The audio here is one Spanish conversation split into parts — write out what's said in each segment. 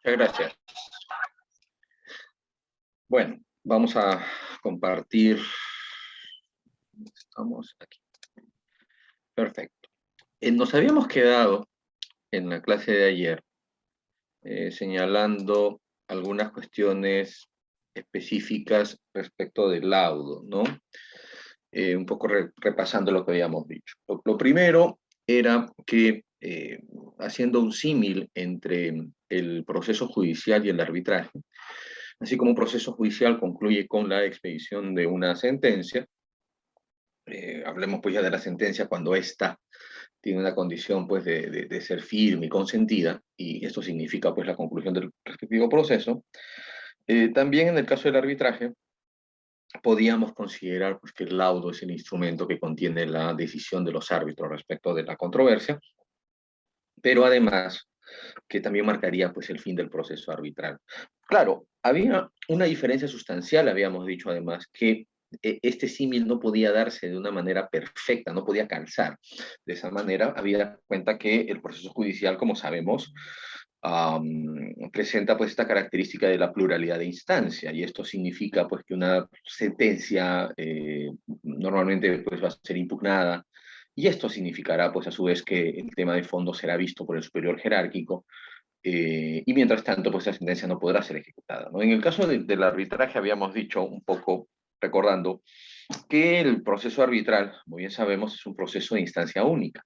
Muchas gracias. Bueno, vamos a compartir. Estamos aquí. Perfecto. Nos habíamos quedado en la clase de ayer señalando algunas cuestiones específicas respecto del laudo, ¿no? Un poco repasando lo que habíamos dicho. Lo primero era que, haciendo un símil entre el proceso judicial y el arbitraje, así como un proceso judicial concluye con la expedición de una sentencia, hablemos pues ya de la sentencia cuando ésta tiene una condición pues de ser firme y consentida, y esto significa pues la conclusión del respectivo proceso. También en el caso del arbitraje, podíamos considerar pues, que el laudo es el instrumento que contiene la decisión de los árbitros respecto de la controversia, pero además que también marcaría pues el fin del proceso arbitral. Claro, había una diferencia sustancial, habíamos dicho además, que este símil no podía darse de una manera perfecta, no podía calzar. De esa manera, había cuenta que el proceso judicial, como sabemos, presenta pues esta característica de la pluralidad de instancia, y esto significa pues que una sentencia normalmente pues va a ser impugnada, y esto significará, pues, a su vez, que el tema de fondo será visto por el superior jerárquico, y mientras tanto, pues, la sentencia no podrá ser ejecutada, ¿no? En el caso del arbitraje, habíamos dicho un poco, recordando, que el proceso arbitral, como bien sabemos, es un proceso de instancia única.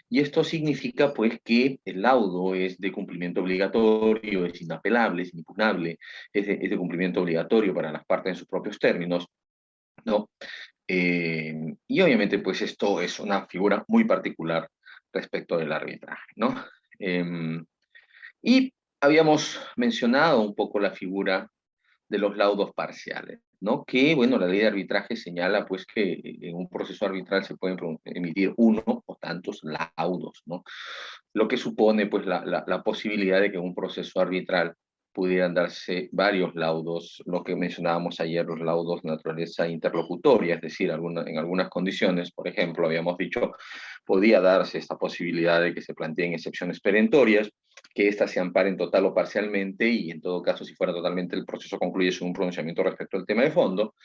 Y esto significa, pues, que el laudo es de cumplimiento obligatorio, es inapelable, es impugnable, es de cumplimiento obligatorio para las partes en sus propios términos, ¿no? Y obviamente, pues esto es una figura muy particular respecto del arbitraje, ¿no? Eh, y habíamos mencionado un poco la figura de los laudos parciales, ¿no? Que, bueno, la ley de arbitraje señala, pues, que en un proceso arbitral se pueden emitir uno o tantos laudos, ¿no? Lo que supone, pues, la posibilidad de que en un proceso arbitral pudieran darse varios laudos, lo que mencionábamos ayer, los laudos de naturaleza interlocutoria, es decir, en algunas condiciones, por ejemplo, habíamos dicho, podía darse esta posibilidad de que se planteen excepciones perentorias, que éstas se amparen total o parcialmente, y en todo caso, si fuera totalmente, el proceso concluye sin un pronunciamiento respecto al tema de fondo,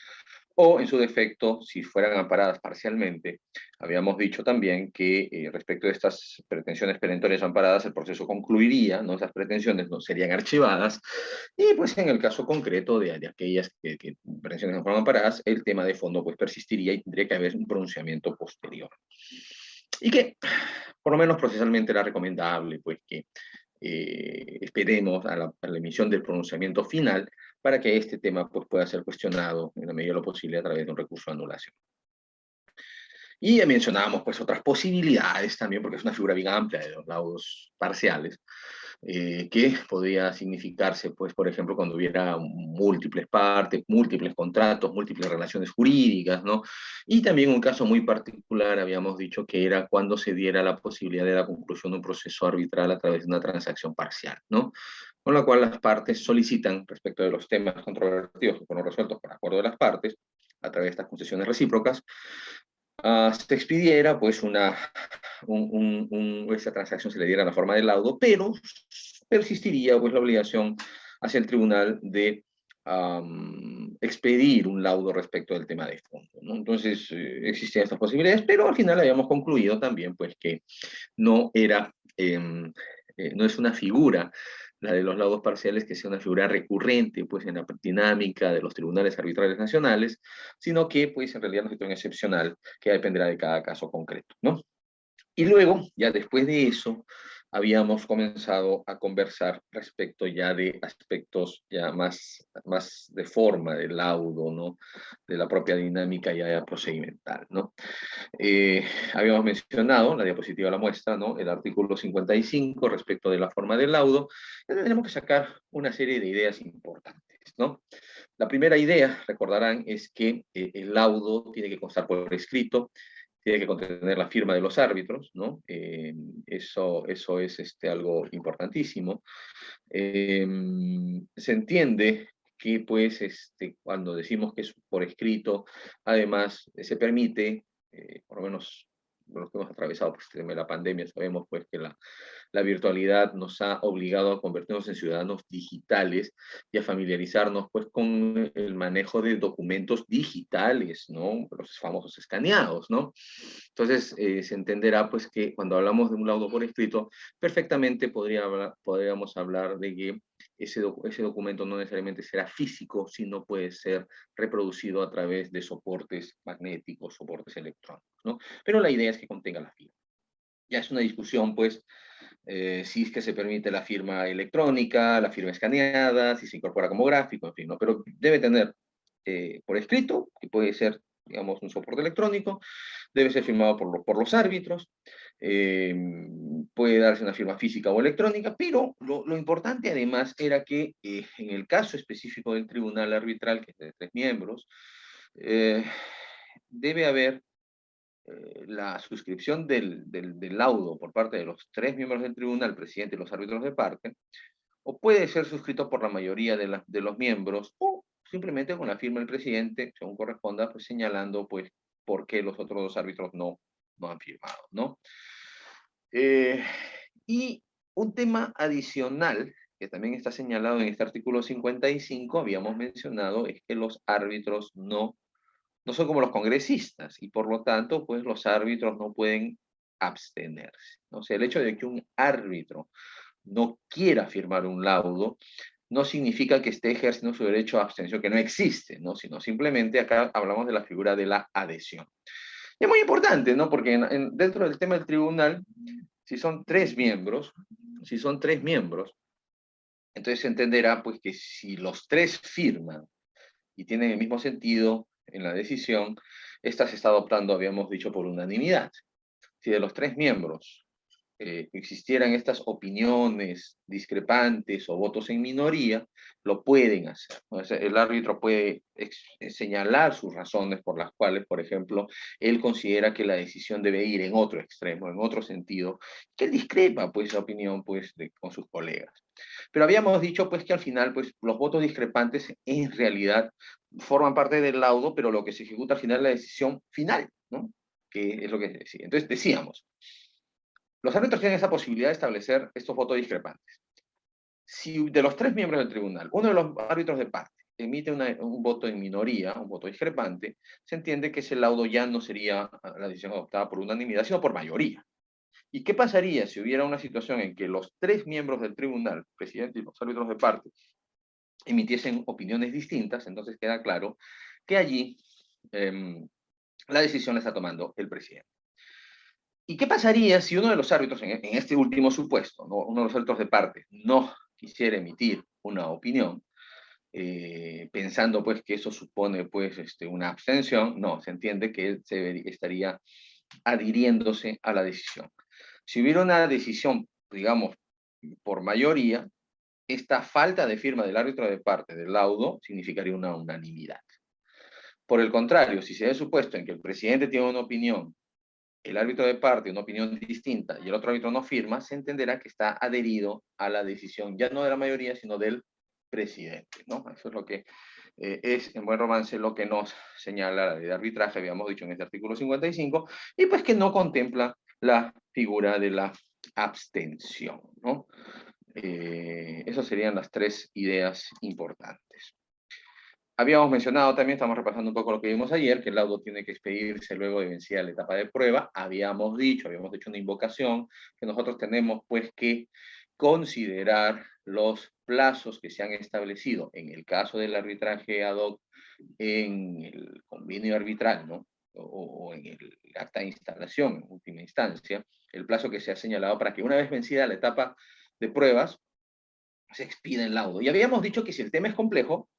o en su defecto, si fueran amparadas parcialmente. Habíamos dicho también que respecto de estas pretensiones perentorias amparadas, el proceso concluiría, ¿no? Esas pretensiones no serían archivadas, y pues en el caso concreto de aquellas que pretensiones no fueron amparadas, el tema de fondo pues persistiría y tendría que haber un pronunciamiento posterior. Y que, por lo menos procesalmente, era recomendable pues que esperemos a la emisión del pronunciamiento final para que este tema pues, pueda ser cuestionado en la medida de lo posible a través de un recurso de anulación. Y ya mencionábamos pues otras posibilidades también, porque es una figura bien amplia de los laudos parciales, que podría significarse, pues, por ejemplo, cuando hubiera múltiples partes, múltiples contratos, múltiples relaciones jurídicas, ¿no? Y también un caso muy particular, habíamos dicho que era cuando se diera la posibilidad de la conclusión de un proceso arbitral a través de una transacción parcial, ¿no? Con la cual las partes solicitan, respecto de los temas controvertidos que fueron resueltos por acuerdo de las partes, a través de estas concesiones recíprocas, se expidiera pues esa transacción se le diera en la forma de laudo, pero persistiría pues la obligación hacia el tribunal de expedir un laudo respecto del tema de fondo, ¿no? Entonces existían estas posibilidades, pero al final habíamos concluido también pues que no era, no es una figura, la de los laudos parciales, que sea una figura recurrente pues en la dinámica de los tribunales arbitrales nacionales, sino que pues en realidad es una situación excepcional que dependerá de cada caso concreto, ¿no? Y luego, ya después de eso, habíamos comenzado a conversar respecto ya de aspectos ya más de forma del laudo, ¿no? De la propia dinámica ya procedimental, ¿no? Habíamos mencionado, la diapositiva la muestra, ¿no? El artículo 55 respecto de la forma del laudo. Ya tenemos que sacar una serie de ideas importantes, ¿no? La primera idea, recordarán, es que el laudo tiene que constar por escrito, tiene que contener la firma de los árbitros, ¿no? Eso es algo importantísimo. Se entiende que, pues, cuando decimos que es por escrito, además se permite, por lo menos los que hemos atravesado pues, el tema de la pandemia, sabemos pues que la virtualidad nos ha obligado a convertirnos en ciudadanos digitales y a familiarizarnos pues con el manejo de documentos digitales, ¿no? Los famosos escaneados, ¿no? Entonces, se entenderá pues que cuando hablamos de un laudo por escrito, perfectamente podríamos hablar de que ese documento no necesariamente será físico, sino puede ser reproducido a través de soportes magnéticos, soportes electrónicos, ¿no? Pero la idea es que contenga la firma. Ya es una discusión, pues, si es que se permite la firma electrónica, la firma escaneada, si se incorpora como gráfico, en fin, ¿no? Pero debe tener por escrito, que puede ser, digamos, un soporte electrónico, debe ser firmado por los árbitros, eh, puede darse una firma física o electrónica, pero lo importante además era que en el caso específico del tribunal arbitral, que es de 3 miembros, eh, debe haber la suscripción del laudo por parte de los 3 miembros del tribunal, presidente y los árbitros de parte, o puede ser suscrito por la mayoría de los miembros, o simplemente con la firma del presidente, según corresponda, pues señalando pues por qué los otros 2 árbitros no han firmado, ¿no? Eh, y un tema adicional que también está señalado en este artículo 55, habíamos mencionado, es que los árbitros no son como los congresistas y por lo tanto, pues los árbitros no pueden abstenerse, ¿no? O sea, el hecho de que un árbitro no quiera firmar un laudo no significa que esté ejerciendo su derecho a abstención, que no existe, ¿no? Sino simplemente acá hablamos de la figura de la adhesión. Y es muy importante, ¿no? Porque dentro del tema del tribunal, si son 3 miembros, si son 3 miembros, entonces se entenderá pues que si los 3 firman y tienen el mismo sentido en la decisión, esta se está adoptando, habíamos dicho, por unanimidad. Si de los 3 miembros existieran estas opiniones discrepantes o votos en minoría, lo pueden hacer, ¿no? El árbitro puede señalar sus razones por las cuales, por ejemplo, él considera que la decisión debe ir en otro extremo, en otro sentido, que él discrepa, pues, la opinión, pues, con sus colegas. Pero habíamos dicho, pues, que al final, pues, los votos discrepantes en realidad forman parte del laudo, pero lo que se ejecuta al final es la decisión final, ¿no? Que es lo que decía. Entonces, decíamos, los árbitros tienen esa posibilidad de establecer estos votos discrepantes. Si de los 3 miembros del tribunal, uno de los árbitros de parte emite un voto en minoría, un voto discrepante, se entiende que ese laudo ya no sería la decisión adoptada por unanimidad, sino por mayoría. ¿Y qué pasaría si hubiera una situación en que los 3 miembros del tribunal, presidente y los árbitros de parte, emitiesen opiniones distintas? Entonces queda claro que allí la decisión la está tomando el presidente. ¿Y qué pasaría si uno de los árbitros, en este último supuesto, ¿no? Uno de los árbitros de parte, no quisiera emitir una opinión, pensando pues que eso supone pues una abstención? No, se entiende que él estaría adhiriéndose a la decisión. Si hubiera una decisión, digamos, por mayoría, esta falta de firma del árbitro de parte del laudo significaría una unanimidad. Por el contrario, si se da el supuesto en que el presidente tiene una opinión, el árbitro de parte una opinión distinta y el otro árbitro no firma, se entenderá que está adherido a la decisión, ya no de la mayoría, sino del presidente, ¿no? Eso es lo que es, en buen romance, lo que nos señala la ley de arbitraje, habíamos dicho en este artículo 55, y pues que no contempla la figura de la abstención, ¿no? Esas serían las 3 ideas importantes. Habíamos mencionado también, estamos repasando un poco lo que vimos ayer, que el laudo tiene que expedirse luego de vencida la etapa de prueba. Habíamos hecho una invocación, que nosotros tenemos pues que considerar los plazos que se han establecido en el caso del arbitraje ad hoc en el convenio arbitral, ¿no? O en el acta de instalación, en última instancia, el plazo que se ha señalado para que una vez vencida la etapa de pruebas, se expida el laudo. Y habíamos dicho que si el tema es complejo,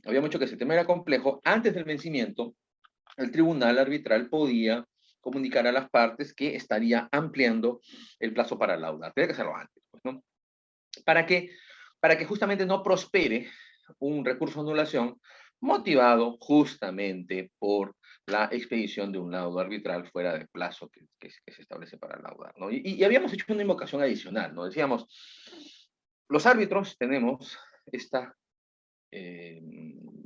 habíamos dicho que si el tema era complejo, antes del vencimiento, el tribunal arbitral podía comunicar a las partes que estaría ampliando el plazo para laudar. Tiene que hacerlo antes, pues, ¿no? ¿Para qué? Para que justamente no prospere un recurso de anulación motivado justamente por la expedición de un laudo arbitral fuera del plazo que se establece para laudar, ¿no? Y habíamos hecho una invocación adicional, ¿no? Decíamos, los árbitros tenemos esta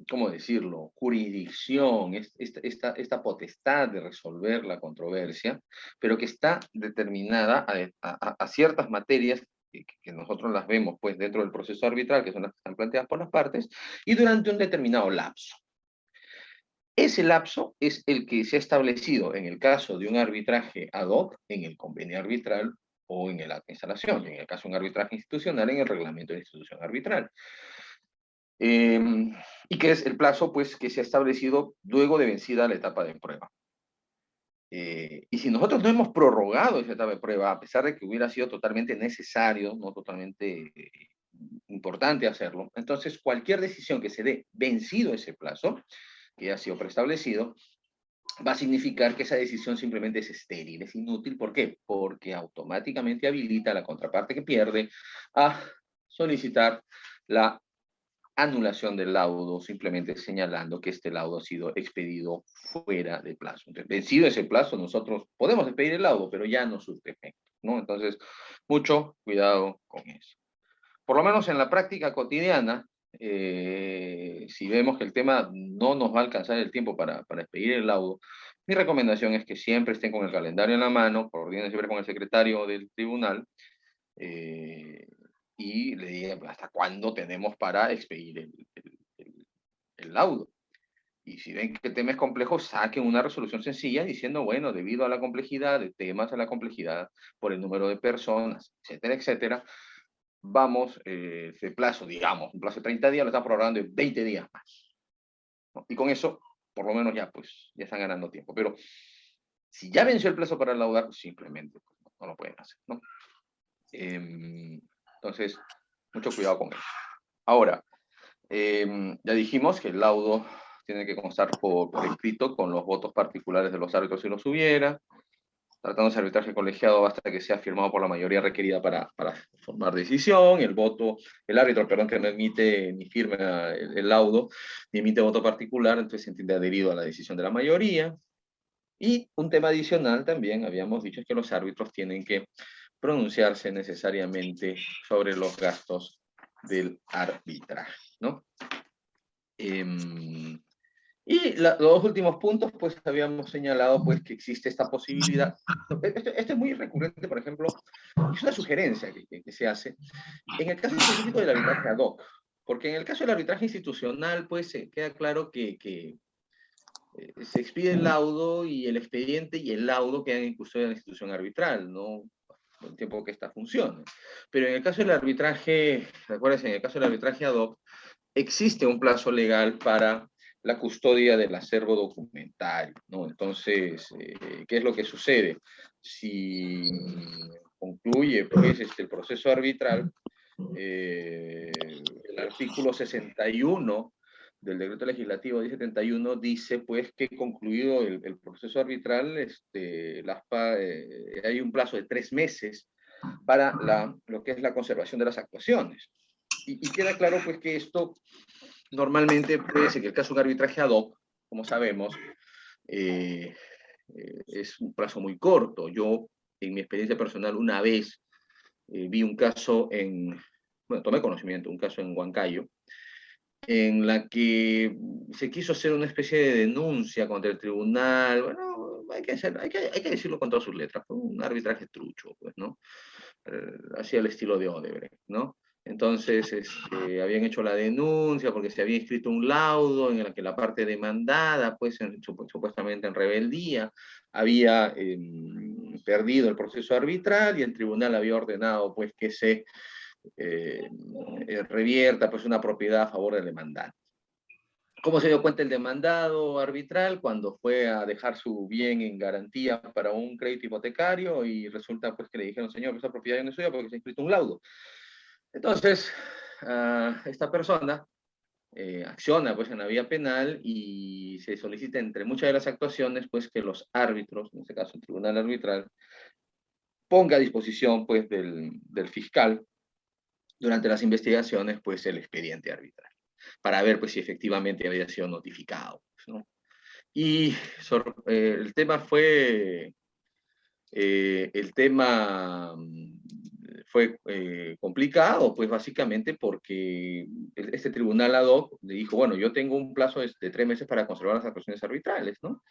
¿cómo decirlo?, jurisdicción, esta potestad de resolver la controversia, pero que está determinada a ciertas materias que nosotros las vemos pues dentro del proceso arbitral, que son las que están planteadas por las partes, y durante un determinado lapso. Ese lapso es el que se ha establecido en el caso de un arbitraje ad hoc, en el convenio arbitral o en el acta de instalación, y en el caso de un arbitraje institucional, en el reglamento de institución arbitral. Y que es el plazo pues, que se ha establecido luego de vencida la etapa de prueba. Y si nosotros no hemos prorrogado esa etapa de prueba, a pesar de que hubiera sido totalmente necesario, no totalmente importante hacerlo, entonces cualquier decisión que se dé vencido ese plazo, que ha sido preestablecido, va a significar que esa decisión simplemente es estéril, es inútil. ¿Por qué? Porque automáticamente habilita a la contraparte que pierde a solicitar la anulación del laudo, simplemente señalando que este laudo ha sido expedido fuera de plazo. Entonces, vencido ese plazo, nosotros podemos expedir el laudo, pero ya no surte efecto, ¿no? Entonces, mucho cuidado con eso. Por lo menos en la práctica cotidiana, si vemos que el tema no nos va a alcanzar el tiempo para expedir el laudo, mi recomendación es que siempre estén con el calendario en la mano, coordinen siempre con el secretario del tribunal, y le digan hasta cuándo tenemos para expedir el laudo. Y si ven que el tema es complejo, saquen una resolución sencilla diciendo, bueno, debido a la complejidad de temas, a la complejidad por el número de personas, etcétera, etcétera, vamos, ese plazo, digamos, un plazo de 30 días, lo están prorrogando en 20 días más, ¿no? Y con eso, por lo menos ya, pues, ya están ganando tiempo. Pero si ya venció el plazo para laudar, pues, simplemente pues, no lo pueden hacer, ¿no? Entonces, mucho cuidado con eso. Ahora, ya dijimos que el laudo tiene que constar por escrito con los votos particulares de los árbitros si los hubiera. Tratándose de arbitraje colegiado, basta que sea firmado por la mayoría requerida para formar decisión. El árbitro, perdón, que no emite ni firma el laudo, ni emite voto particular, entonces se entiende adherido a la decisión de la mayoría. Y un tema adicional también, habíamos dicho, es que los árbitros tienen que pronunciarse necesariamente sobre los gastos del arbitraje, ¿no? Y los dos últimos puntos, pues habíamos señalado pues, que existe esta posibilidad. Esto es muy recurrente, por ejemplo, es una sugerencia que se hace en el caso específico del arbitraje ad hoc, porque en el caso del arbitraje institucional, pues queda claro que se expide el laudo y el expediente y el laudo quedan en custodia de la institución arbitral, ¿no? Por el tiempo que esta funcione. Pero en el caso del arbitraje, recuérdense, en el caso del arbitraje ad hoc, existe un plazo legal para la custodia del acervo documentario, ¿no? Entonces, ¿qué es lo que sucede? Si concluye pues, el proceso arbitral, el artículo 61 del decreto legislativo 1071 dice pues que concluido el proceso arbitral, hay un plazo de 3 meses para lo que es la conservación de las actuaciones. Y queda claro pues que esto normalmente puede ser que el caso de un arbitraje ad hoc, como sabemos, es un plazo muy corto. Yo, en mi experiencia personal, una vez vi un caso tomé conocimiento, un caso en Huancayo, en la que se quiso hacer una especie de denuncia contra el tribunal. Bueno, hay que decirlo con todas sus letras, fue un arbitraje trucho, pues, ¿no? Hacia el estilo de Odebrecht, ¿no? Entonces, habían hecho la denuncia porque se había escrito un laudo en el que la parte demandada, pues, supuestamente en rebeldía, había perdido el proceso arbitral y el tribunal había ordenado, pues, que se revierta, pues, una propiedad a favor del demandante. ¿Cómo se dio cuenta el demandado arbitral? Cuando fue a dejar su bien en garantía para un crédito hipotecario y resulta pues que le dijeron, señor, esa propiedad no es suya porque se ha inscrito un laudo. Entonces, esta persona acciona pues en la vía penal y se solicita entre muchas de las actuaciones pues que los árbitros, en este caso el tribunal arbitral, ponga a disposición pues del fiscal durante las investigaciones pues el expediente arbitral, para ver pues si efectivamente había sido notificado, ¿no? Y el tema fue complicado, pues básicamente porque este tribunal ad hoc le dijo, bueno, yo tengo un plazo de 3 meses para conservar las actuaciones arbitrales, ¿no?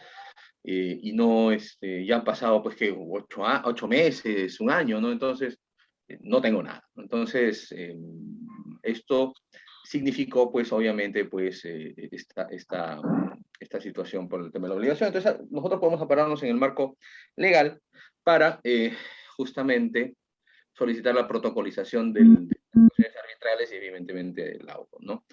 Y no, ya han pasado pues que 8 meses, un año, ¿no? Entonces, no tengo nada. Entonces, esto significó pues obviamente pues esta situación por el tema de la obligación. Entonces, nosotros podemos ampararnos en el marco legal para justamente solicitar la protocolización de las actuaciones arbitrales y evidentemente del auto, ¿no?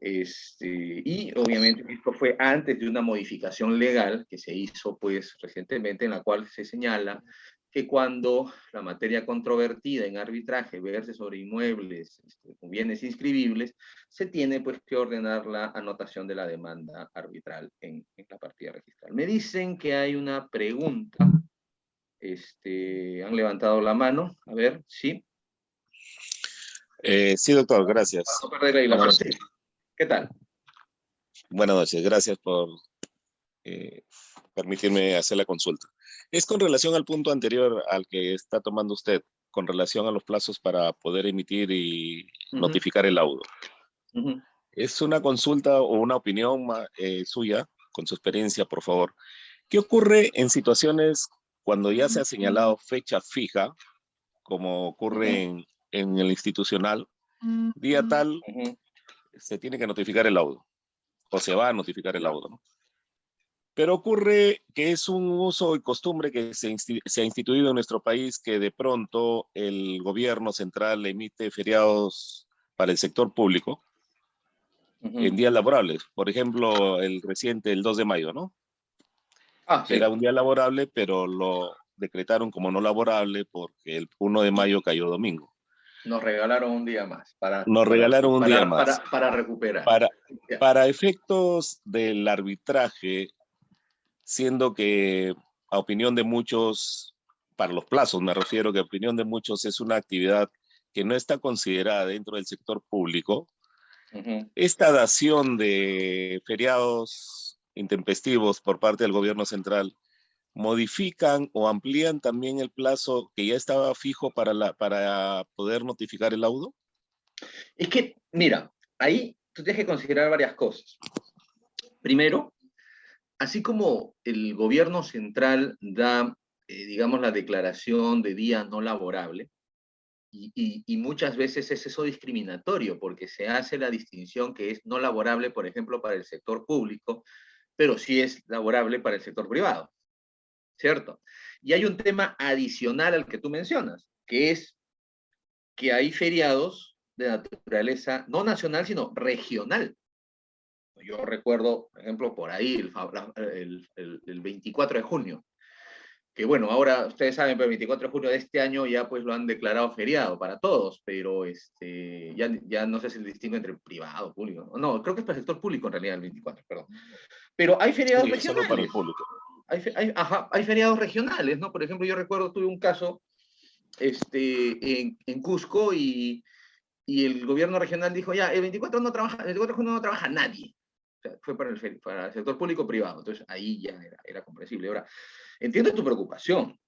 Y obviamente esto fue antes de una modificación legal que se hizo pues recientemente, en la cual se señala que cuando la materia controvertida en arbitraje verse sobre inmuebles con bienes inscribibles, se tiene pues que ordenar la anotación de la demanda arbitral en la partida registral. Me dicen que hay una pregunta, han levantado la mano, a ver, sí. Sí, doctor, Para gracias. no perder la Buenas hilación. noches. Sí. ¿Qué tal? Buenas noches, gracias por permitirme hacer la consulta. Es con relación al punto anterior al que está tomando usted, con relación a los plazos para poder emitir y notificar el laudo. Es una consulta o una opinión suya, con su experiencia, por favor. ¿Qué ocurre en situaciones cuando ya se ha señalado fecha fija, como ocurre en el institucional, día tal, se tiene que notificar el laudo, o se va a notificar el laudo, ¿no? Pero ocurre que es un uso y costumbre que se ha instituido en nuestro país, que de pronto el gobierno central emite feriados para el sector público en días laborables. Por ejemplo, el reciente, el 2 de mayo, ¿no? Ah, sí. Era un día laborable, pero lo decretaron como no laborable porque el 1 de mayo cayó domingo. Nos regalaron un día más Nos regalaron un día más. Para recuperar. Para efectos del arbitraje, siendo que a opinión de muchos, para los plazos me refiero, que a opinión de muchos es una actividad que no está considerada dentro del sector público, esta dación de feriados intempestivos por parte del gobierno central modifican o amplían también el plazo que ya estaba fijo para poder notificar el laudo. Es que, mira, ahí tú tienes que considerar varias cosas. Primero, así como el gobierno central da, digamos, la declaración de día no laborable, y muchas veces es eso discriminatorio, porque se hace la distinción que es no laborable, por ejemplo, para el sector público, pero sí es laborable para el sector privado, ¿cierto? Y hay un tema adicional al que tú mencionas, que es que hay feriados de naturaleza no nacional, sino regional. Yo recuerdo, por ejemplo, por ahí el 24 de junio, que bueno, ahora ustedes saben, pero el 24 de junio de este año ya pues lo han declarado feriado para todos, pero ya no sé si el distingo entre privado, público, no, creo que es para el sector público en realidad el 24, perdón. Pero hay feriados Sí, regionales. solo para el público. Hay feriados regionales, ¿no? Por ejemplo, yo recuerdo, tuve un caso en Cusco y el gobierno regional dijo, ya, el 24 de junio no trabaja nadie. O sea, fue para el sector público-privado. Entonces, ahí ya era comprensible. Ahora, entiendo tu preocupación,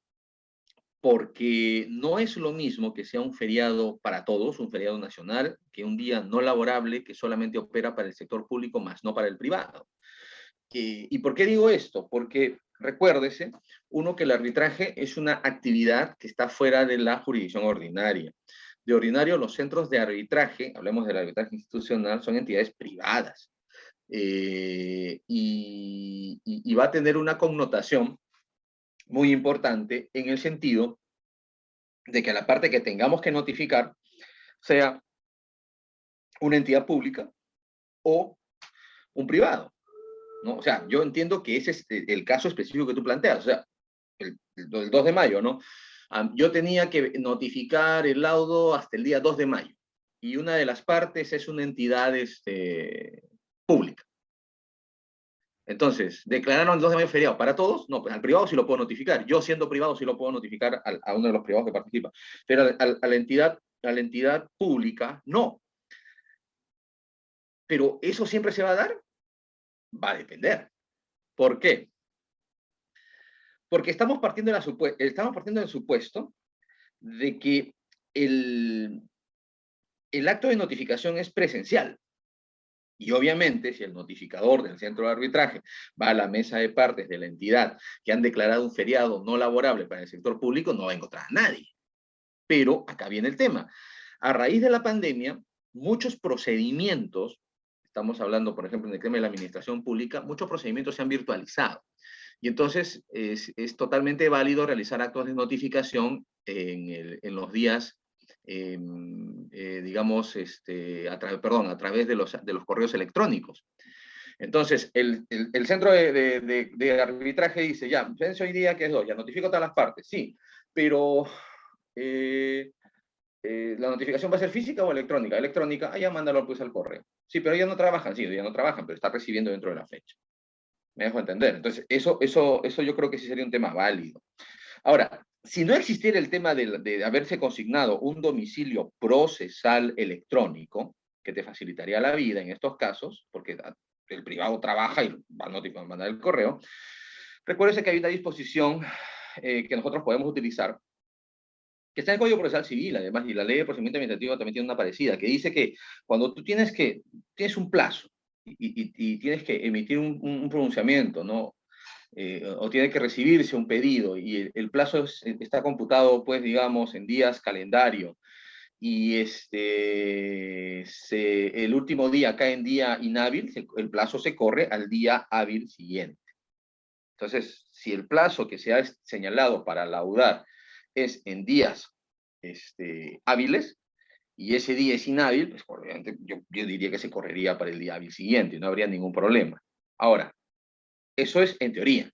porque no es lo mismo que sea un feriado para todos, un feriado nacional, que un día no laborable que solamente opera para el sector público, más no para el privado. ¿Y por qué digo esto? Porque recuérdese, uno, que el arbitraje es una actividad que está fuera de la jurisdicción ordinaria. De ordinario, los centros de arbitraje, hablemos del arbitraje institucional, son entidades privadas. Y va a tener una connotación muy importante en el sentido de que la parte que tengamos que notificar sea una entidad pública o un privado, ¿no? O sea, yo entiendo que ese es el caso específico que tú planteas, o sea, el 2 de mayo, ¿no? Yo tenía que notificar el laudo hasta el día 2 de mayo, y una de las partes es una entidad pública. Entonces, ¿declararon el 2 de mayo feriado para todos? No, pues al privado sí lo puedo notificar. Yo, siendo privado, sí lo puedo notificar a uno de los privados que participa. Pero a la entidad pública, no. Pero ¿eso siempre se va a dar? Va a depender. ¿Por qué? Porque estamos partiendo del supuesto de que el acto de notificación es presencial. Y obviamente, si el notificador del centro de arbitraje va a la mesa de partes de la entidad que han declarado un feriado no laborable para el sector público, no va a encontrar a nadie. Pero acá viene el tema. A raíz de la pandemia, muchos procedimientos, estamos hablando, por ejemplo, en el tema de la administración pública, muchos procedimientos se han virtualizado. Y entonces es totalmente válido realizar actos de notificación en los días digamos, a través de los correos electrónicos. Entonces, el centro de arbitraje dice, ya, pienso hoy día que es 2, ya notifico a todas las partes, sí, pero la notificación va a ser física o electrónica. Electrónica, ya mándalo pues al correo. Sí, pero ya no trabajan, sí, ya no trabajan, pero está recibiendo dentro de la fecha. Me dejo entender. Entonces, eso yo creo que sí sería un tema válido. Ahora, si no existiera el tema de haberse consignado un domicilio procesal electrónico, que te facilitaría la vida en estos casos, porque el privado trabaja y va a mandar el correo, recuérdese que hay una disposición que nosotros podemos utilizar, que está en el Código Procesal Civil, además, y la Ley de Procedimiento Administrativo también tiene una parecida, que dice que cuando tú tienes un plazo y tienes que emitir un pronunciamiento, ¿no? O tiene que recibirse un pedido y el plazo está computado, pues, digamos, en días calendario, y el último día cae en día inhábil, el plazo se corre al día hábil siguiente. Entonces, si el plazo que se ha señalado para laudar es en días hábiles, y ese día es inhábil, pues obviamente yo diría que se correría para el día hábil siguiente, no habría ningún problema. Ahora, eso es en teoría.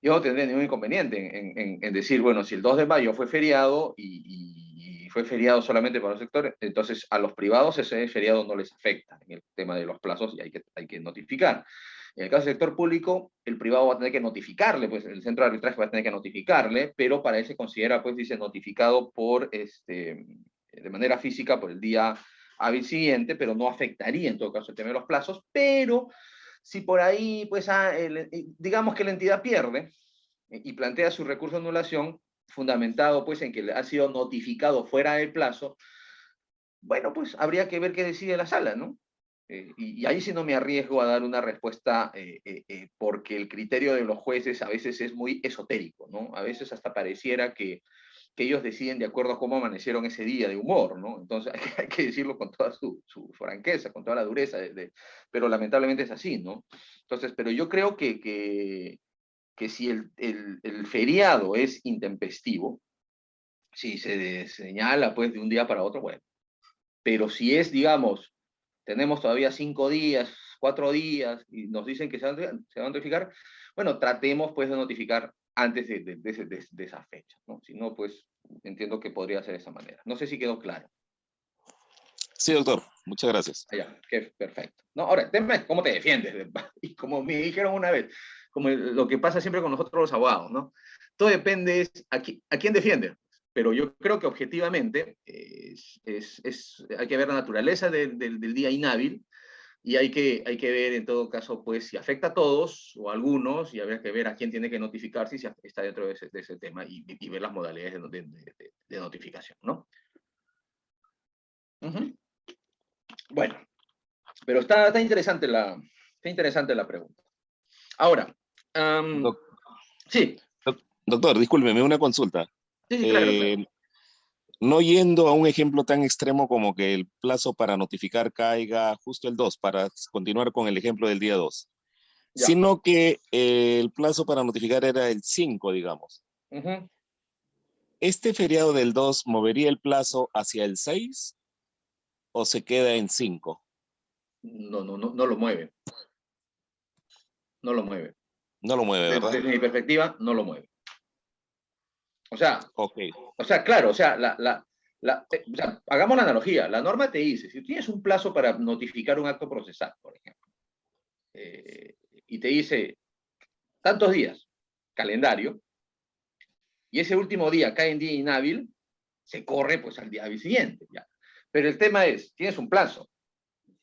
Yo no tendría ningún inconveniente en decir, bueno, si el 2 de mayo fue feriado y fue feriado solamente para los sectores, entonces a los privados ese feriado no les afecta en el tema de los plazos y hay que notificar. En el caso del sector público, el privado va a tener que notificarle, pues el centro de arbitraje va a tener que notificarle, pero para eso considera, pues dice, notificado de manera física por el día hábil siguiente, pero no afectaría en todo caso el tema de los plazos, pero si por ahí, pues, digamos que la entidad pierde y plantea su recurso de anulación, fundamentado, pues, en que ha sido notificado fuera del plazo, bueno, pues, habría que ver qué decide la sala, ¿no? Y ahí sí no me arriesgo a dar una respuesta porque el criterio de los jueces a veces es muy esotérico, ¿no? A veces hasta pareciera que ellos deciden de acuerdo a cómo amanecieron ese día de humor, ¿no? Entonces hay que decirlo con toda su franqueza, con toda la dureza, pero lamentablemente es así, ¿no? Entonces, pero yo creo que si el feriado es intempestivo, si se señala pues de un día para otro, bueno, pero si es, digamos, tenemos todavía 5 días, 4 días, y nos dicen que se van a notificar, bueno, tratemos pues de notificar antes de esa fecha, ¿no? Si no, pues entiendo que podría ser de esa manera. No sé si quedó claro. Sí, doctor, muchas gracias. Ya, que perfecto. No, ahora, el tema es cómo te defiendes. Y como me dijeron una vez, como lo que pasa siempre con nosotros los abogados, ¿no? Todo depende a quién defiende. Pero yo creo que objetivamente hay que ver la naturaleza del día inhábil y hay que ver en todo caso pues si afecta a todos o a algunos y habría que ver a quién tiene que notificarse si está dentro de ese tema y ver las modalidades de notificación, ¿no? Bueno, pero está interesante la pregunta. Ahora, sí. Doctor, discúlpeme, una consulta. Sí, claro, claro. No yendo a un ejemplo tan extremo como que el plazo para notificar caiga justo el 2, para continuar con el ejemplo del día 2, Ya. sino que el plazo para notificar era el 5, digamos. ¿Este feriado del 2 movería el plazo hacia el 6 o se queda en 5? No lo mueve. No lo mueve. No lo mueve, ¿verdad? Desde mi perspectiva, no lo mueve. O sea, okay. O sea, claro, o sea, o sea, hagamos la analogía. La norma te dice, si tienes un plazo para notificar un acto procesal, por ejemplo, y te dice tantos días, calendario, y ese último día cae en día inhábil, se corre pues al día siguiente. ¿Ya? Pero el tema es, tienes un plazo.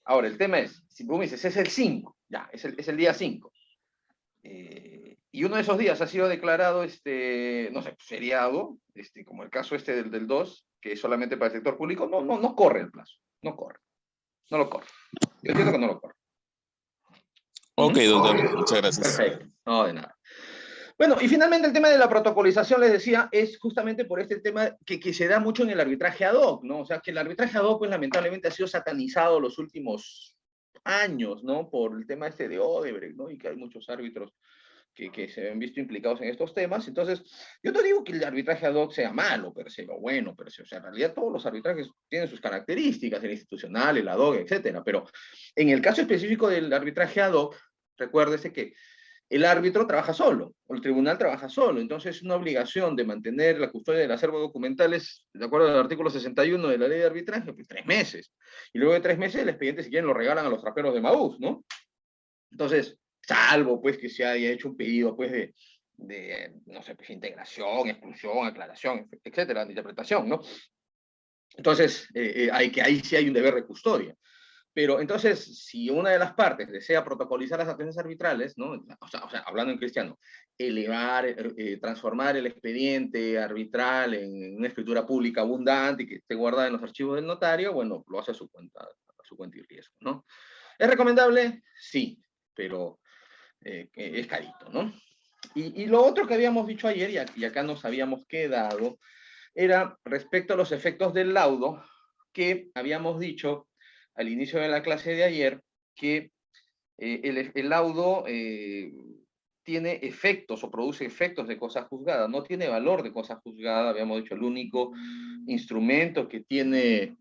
Ahora, el tema es, si tú me dices, es el 5, ya, es el día 5. Y uno de esos días ha sido declarado, no sé, feriado, como el caso del 2, que es solamente para el sector público, no corre el plazo, no corre, no lo corre. Yo entiendo que no lo corre. Ok, doctor, muchas gracias. Perfecto, no, de nada. Bueno, y finalmente el tema de la protocolización, les decía, es justamente por este tema que se da mucho en el arbitraje ad hoc, ¿no? O sea, que el arbitraje ad hoc, pues lamentablemente ha sido satanizado los últimos años, ¿no? Por el tema este de Odebrecht, ¿no? Y que hay muchos árbitros que se han visto implicados en estos temas. Entonces, yo no digo que el arbitraje ad hoc sea malo per se, o bueno per se. O sea, en realidad todos los arbitrajes tienen sus características, el institucional, el ad hoc, etcétera. Pero en el caso específico del arbitraje ad hoc, recuérdese que el árbitro trabaja solo, o el tribunal trabaja solo, entonces es una obligación de mantener la custodia del acervo documentales, de acuerdo al artículo 61 de la ley de arbitraje, pues 3 meses. Y luego de 3 meses el expediente, si quieren, lo regalan a los traperos de Maús, ¿no? Entonces, salvo pues que se haya hecho un pedido pues no sé, pues integración, exclusión, aclaración, etcétera, de interpretación, ¿no? Entonces, ahí sí hay un deber de custodia. Pero entonces, si una de las partes desea protocolizar las acciones arbitrales, ¿no? O sea, hablando en cristiano, transformar el expediente arbitral en una escritura pública abundante y que esté guardada en los archivos del notario, bueno, lo hace a su cuenta y riesgo, ¿no? ¿Es recomendable? Sí, pero es carito, ¿no? Y lo otro que habíamos dicho ayer, y acá nos habíamos quedado, era respecto a los efectos del laudo, que habíamos dicho al inicio de la clase de ayer, que el laudo tiene efectos o produce efectos de cosa juzgada, no tiene valor de cosa juzgada, habíamos dicho, el único instrumento que tiene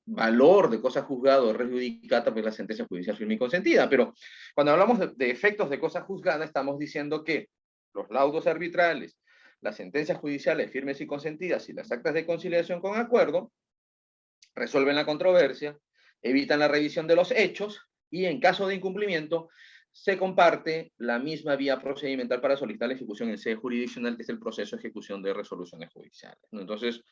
valor de cosa juzgada o res judicata, pues la sentencia judicial firme y consentida. Pero cuando hablamos de efectos de cosa juzgada, estamos diciendo que los laudos arbitrales, las sentencias judiciales firmes y consentidas y las actas de conciliación con acuerdo resuelven la controversia, evitan la revisión de los hechos y en caso de incumplimiento se comparte la misma vía procedimental para solicitar la ejecución en sede jurisdiccional, que es el proceso de ejecución de resoluciones judiciales, ¿no? Entonces,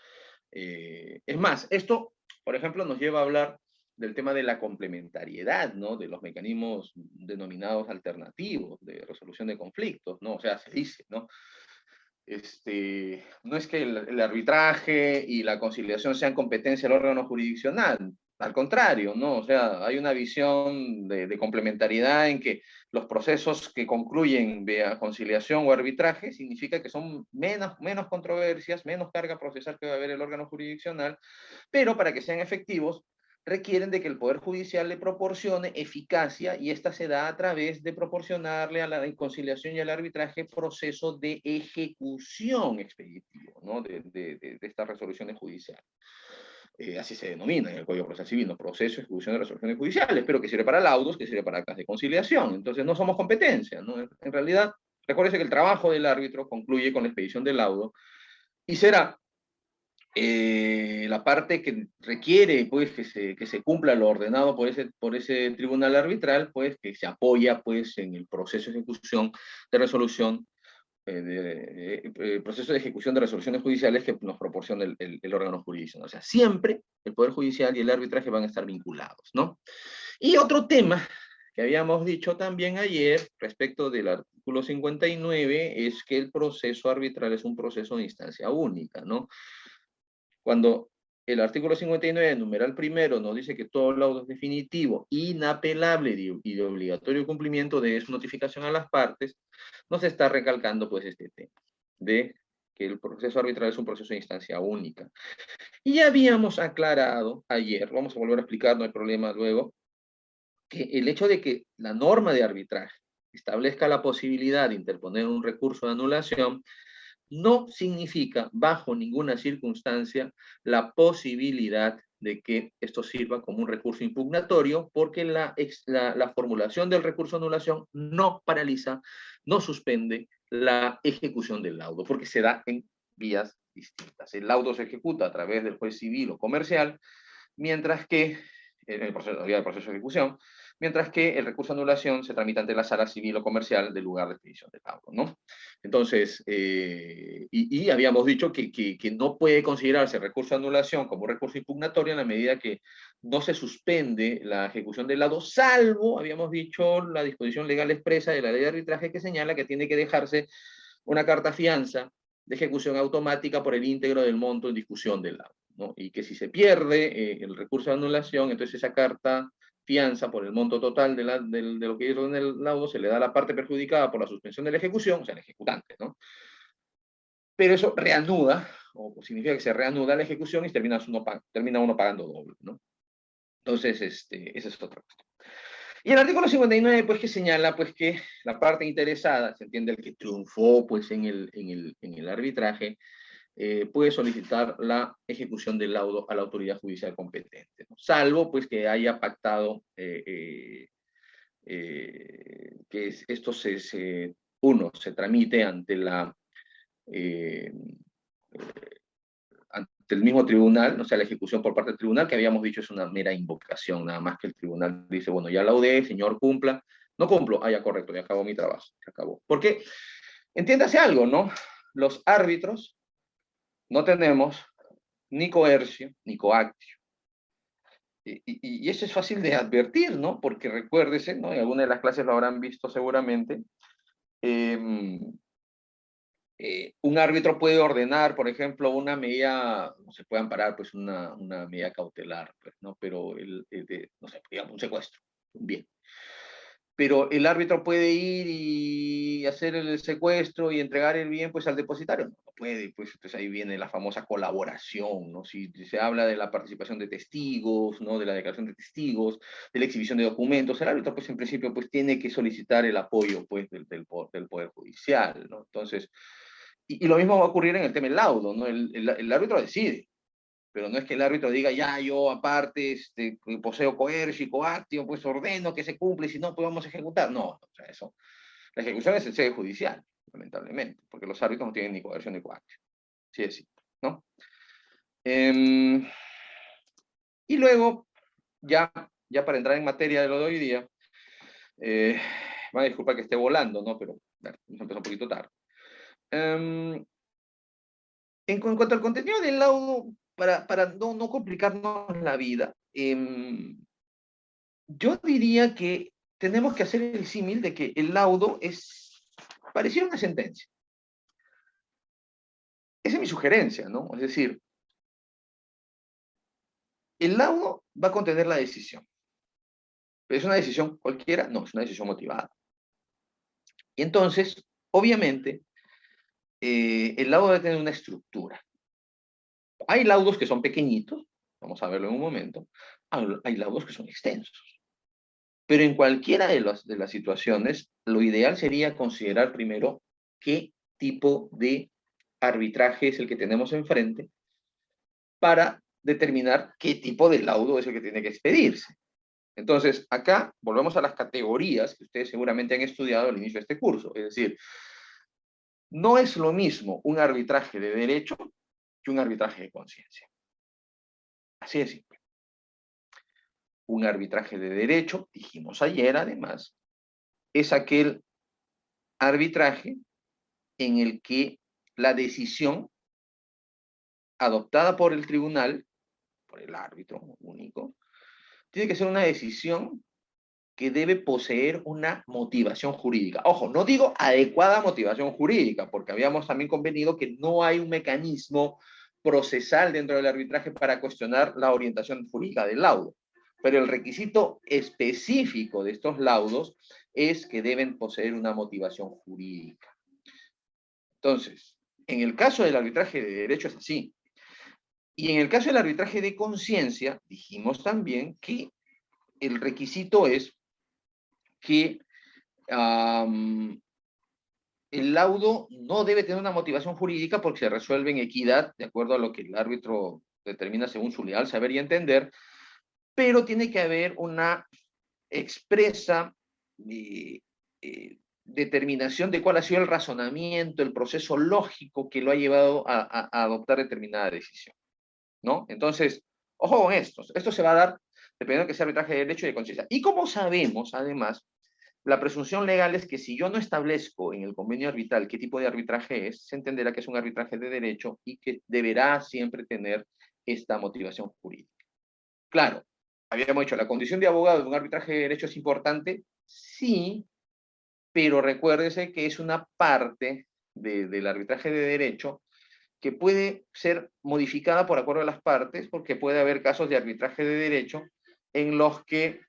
es más, esto, por ejemplo, nos lleva a hablar del tema de la complementariedad, ¿no? De los mecanismos denominados alternativos de resolución de conflictos, ¿no? O sea, se dice, ¿no? No es que el arbitraje y la conciliación sean competencia del órgano jurisdiccional, al contrario, ¿no? O sea, hay una visión de complementariedad en que los procesos que concluyen vía conciliación o arbitraje significa que son menos controversias, menos carga procesal que va a haber el órgano jurisdiccional, pero para que sean efectivos requieren de que el Poder Judicial le proporcione eficacia y esta se da a través de proporcionarle a la conciliación y al arbitraje proceso de ejecución expeditivo, ¿no? de estas resoluciones judiciales. Así se denomina en el Código Procesal Civil, ¿no? Proceso de ejecución de resoluciones judiciales, pero que sirve para laudos, que sirve para actas de conciliación. Entonces no somos competencia, ¿no? En realidad, recuérdese que el trabajo del árbitro concluye con la expedición del laudo y será la parte que requiere pues, que se cumpla lo ordenado por ese tribunal arbitral, pues que se apoya pues, en el proceso de ejecución de resolución, proceso de ejecución de resoluciones judiciales que nos proporciona el órgano jurisdiccional. O sea, siempre el Poder Judicial y el arbitraje van a estar vinculados, ¿no? Y otro tema que habíamos dicho también ayer respecto del artículo 59 es que el proceso arbitral es un proceso de instancia única, ¿no? Cuando el artículo 59, numeral primero, nos dice que todo laudo es definitivo, inapelable y de obligatorio cumplimiento de su notificación a las partes, nos está recalcando pues este tema de que el proceso arbitral es un proceso de instancia única. Y ya habíamos aclarado ayer, vamos a volver a explicar, no hay problema luego, que el hecho de que la norma de arbitraje establezca la posibilidad de interponer un recurso de anulación no significa bajo ninguna circunstancia la posibilidad de que esto sirva como un recurso impugnatorio, porque la formulación del recurso de anulación no paraliza, no suspende la ejecución del laudo, porque se da en vías distintas. El laudo se ejecuta a través del juez civil o comercial, mientras que en el proceso de ejecución, mientras que el recurso de anulación se tramita ante la sala civil o comercial del lugar de expedición del laudo, ¿no? Entonces, y habíamos dicho que no puede considerarse el recurso de anulación como recurso impugnatorio en la medida que no se suspende la ejecución del laudo, salvo, habíamos dicho, la disposición legal expresa de la ley de arbitraje que señala que tiene que dejarse una carta fianza de ejecución automática por el íntegro del monto en discusión del laudo, ¿no? Y que si se pierde el recurso de anulación, entonces esa carta fianza por el monto total de lo que hizo en el laudo se le da a la parte perjudicada por la suspensión de la ejecución, o sea, el ejecutante, ¿no? Pero eso reanuda, o significa que se reanuda la ejecución y termina uno pagando doble, ¿no? Entonces, esa es otra cuestión. Y el artículo 59, pues, que señala, pues, que la parte interesada, se entiende el que triunfó, pues, en el arbitraje, puede solicitar la ejecución del laudo a la autoridad judicial competente, ¿no? Salvo, pues, que haya pactado que esto se tramite ante ante el mismo tribunal, o sea, la ejecución por parte del tribunal, que habíamos dicho es una mera invocación, nada más que el tribunal dice, bueno, ya laudé, señor, cumpla. No cumplo, ya correcto, ya acabó mi trabajo, se acabó. Porque, entiéndase algo, ¿no? Los árbitros no tenemos ni coercio ni coactio. Y eso es fácil de advertir, ¿no? Porque recuérdese, ¿no? En alguna de las clases lo habrán visto seguramente, un árbitro puede ordenar, por ejemplo, una medida, no se puede amparar, pues una medida cautelar, pues, ¿no? Pero, no sé, digamos, un secuestro, un bien. Pero el árbitro puede ir y hacer el secuestro y entregar el bien, pues, al depositario. No puede, pues, entonces ahí viene la famosa colaboración, ¿no? Si se habla de la participación de testigos, ¿no? De la declaración de testigos, de la exhibición de documentos, el árbitro, pues, en principio, pues, tiene que solicitar el apoyo, pues, del Poder Judicial, ¿no? Entonces, y lo mismo va a ocurrir en el tema del laudo, ¿no? El árbitro decide, pero no es que el árbitro diga, ya, yo aparte poseo coercio y coactio, pues ordeno que se cumpla y si no, pues vamos a ejecutar. No, o sea, eso. La ejecución es el sede judicial, lamentablemente, porque los árbitros no tienen ni coercio ni coactio. Sí es simple, ¿no? Y luego, ya para entrar en materia de lo de hoy día, van a disculpar que esté volando, ¿no? Pero bueno, nos empezó un poquito tarde. En cuanto al contenido del laudo, para no complicarnos la vida, yo diría que tenemos que hacer el símil de que el laudo es parecido a una sentencia. Esa es mi sugerencia, ¿no? Es decir, el laudo va a contener la decisión. ¿Es una decisión cualquiera? No, es una decisión motivada. Y entonces, obviamente, el laudo debe tener una estructura. Hay laudos que son pequeñitos, vamos a verlo en un momento. Hay laudos que son extensos. Pero en cualquiera de las situaciones, lo ideal sería considerar primero qué tipo de arbitraje es el que tenemos enfrente para determinar qué tipo de laudo es el que tiene que expedirse. Entonces, acá volvemos a las categorías que ustedes seguramente han estudiado al inicio de este curso. Es decir, no es lo mismo un arbitraje de derecho que un arbitraje de conciencia. Así de simple. Un arbitraje de derecho, dijimos ayer además, es aquel arbitraje en el que la decisión adoptada por el tribunal, por el árbitro único, tiene que ser una decisión que debe poseer una motivación jurídica. Ojo, no digo adecuada motivación jurídica, porque habíamos también convenido que no hay un mecanismo procesal dentro del arbitraje para cuestionar la orientación jurídica del laudo. Pero el requisito específico de estos laudos es que deben poseer una motivación jurídica. Entonces, en el caso del arbitraje de derecho es así. Y en el caso del arbitraje de conciencia, dijimos también que el requisito es que el laudo no debe tener una motivación jurídica porque se resuelve en equidad, de acuerdo a lo que el árbitro determina según su leal saber y entender, pero tiene que haber una expresa determinación de cuál ha sido el razonamiento, el proceso lógico que lo ha llevado a adoptar determinada decisión, ¿no? Entonces, ojo con esto. Esto se va a dar dependiendo de que sea arbitraje de derecho y de conciencia. Y como sabemos, además, la presunción legal es que si yo no establezco en el convenio arbitral qué tipo de arbitraje es, se entenderá que es un arbitraje de derecho y que deberá siempre tener esta motivación jurídica. Claro, habíamos dicho, ¿la condición de abogado de un arbitraje de derecho es importante? Sí, pero recuérdese que es una parte del arbitraje de derecho que puede ser modificada por acuerdo de las partes, porque puede haber casos de arbitraje de derecho en los que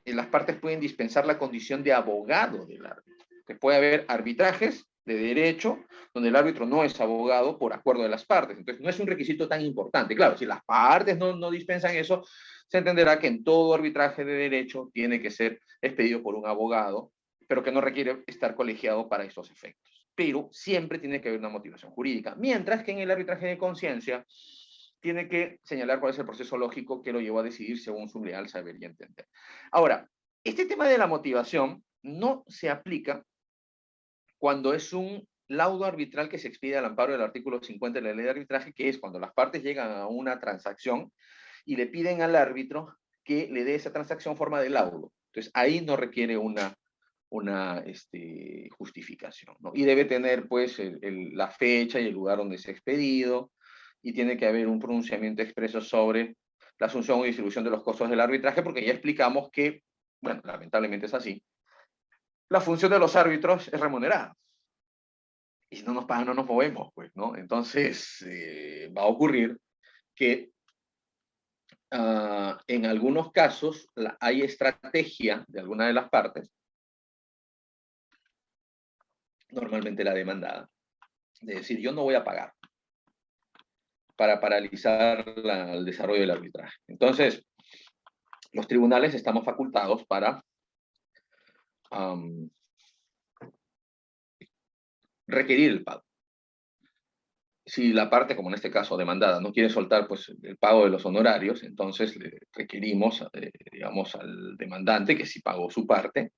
las partes pueden dispensar la condición de abogado del árbitro. Que puede haber arbitrajes de derecho donde el árbitro no es abogado por acuerdo de las partes. Entonces, no es un requisito tan importante. Claro, si las partes no dispensan eso, se entenderá que en todo arbitraje de derecho tiene que ser expedido por un abogado, pero que no requiere estar colegiado para esos efectos. Pero siempre tiene que haber una motivación jurídica. Mientras que en el arbitraje de conciencia tiene que señalar cuál es el proceso lógico que lo llevó a decidir según su leal saber y entender. Ahora, este tema de la motivación no se aplica cuando es un laudo arbitral que se expide al amparo del artículo 50 de la ley de arbitraje, que es cuando las partes llegan a una transacción y le piden al árbitro que le dé esa transacción forma de laudo. Entonces, ahí no requiere una justificación, ¿no? Y debe tener, pues, la fecha y el lugar donde se ha expedido, y tiene que haber un pronunciamiento expreso sobre la asunción o distribución de los costos del arbitraje, porque ya explicamos que, bueno, lamentablemente es así, la función de los árbitros es remunerada. Y si no nos pagan, no nos movemos, pues, ¿no? Entonces, va a ocurrir que en algunos casos hay estrategia de alguna de las partes, normalmente la demandada, de decir, yo no voy a pagar para paralizar el desarrollo del arbitraje. Entonces, los tribunales estamos facultados para requerir el pago. Si la parte, como en este caso demandada, no quiere soltar pues, el pago de los honorarios, entonces le requerimos, digamos, al demandante que si pagó su parte,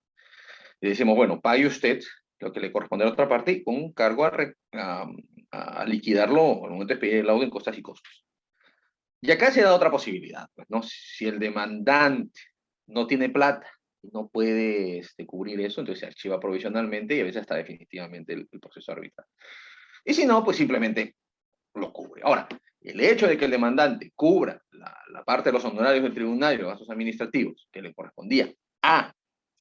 le decimos, bueno, pague usted lo que le corresponde a la otra parte y con un cargo a liquidarlo al momento de pedir el laudo en costas y costos. Y acá se da otra posibilidad, pues, ¿no? Si el demandante no tiene plata y no puede cubrir eso, entonces se archiva provisionalmente y a veces hasta definitivamente el proceso arbitral. Y si no, pues simplemente lo cubre. Ahora, el hecho de que el demandante cubra la parte de los honorarios del tribunal y los gastos administrativos que le correspondía a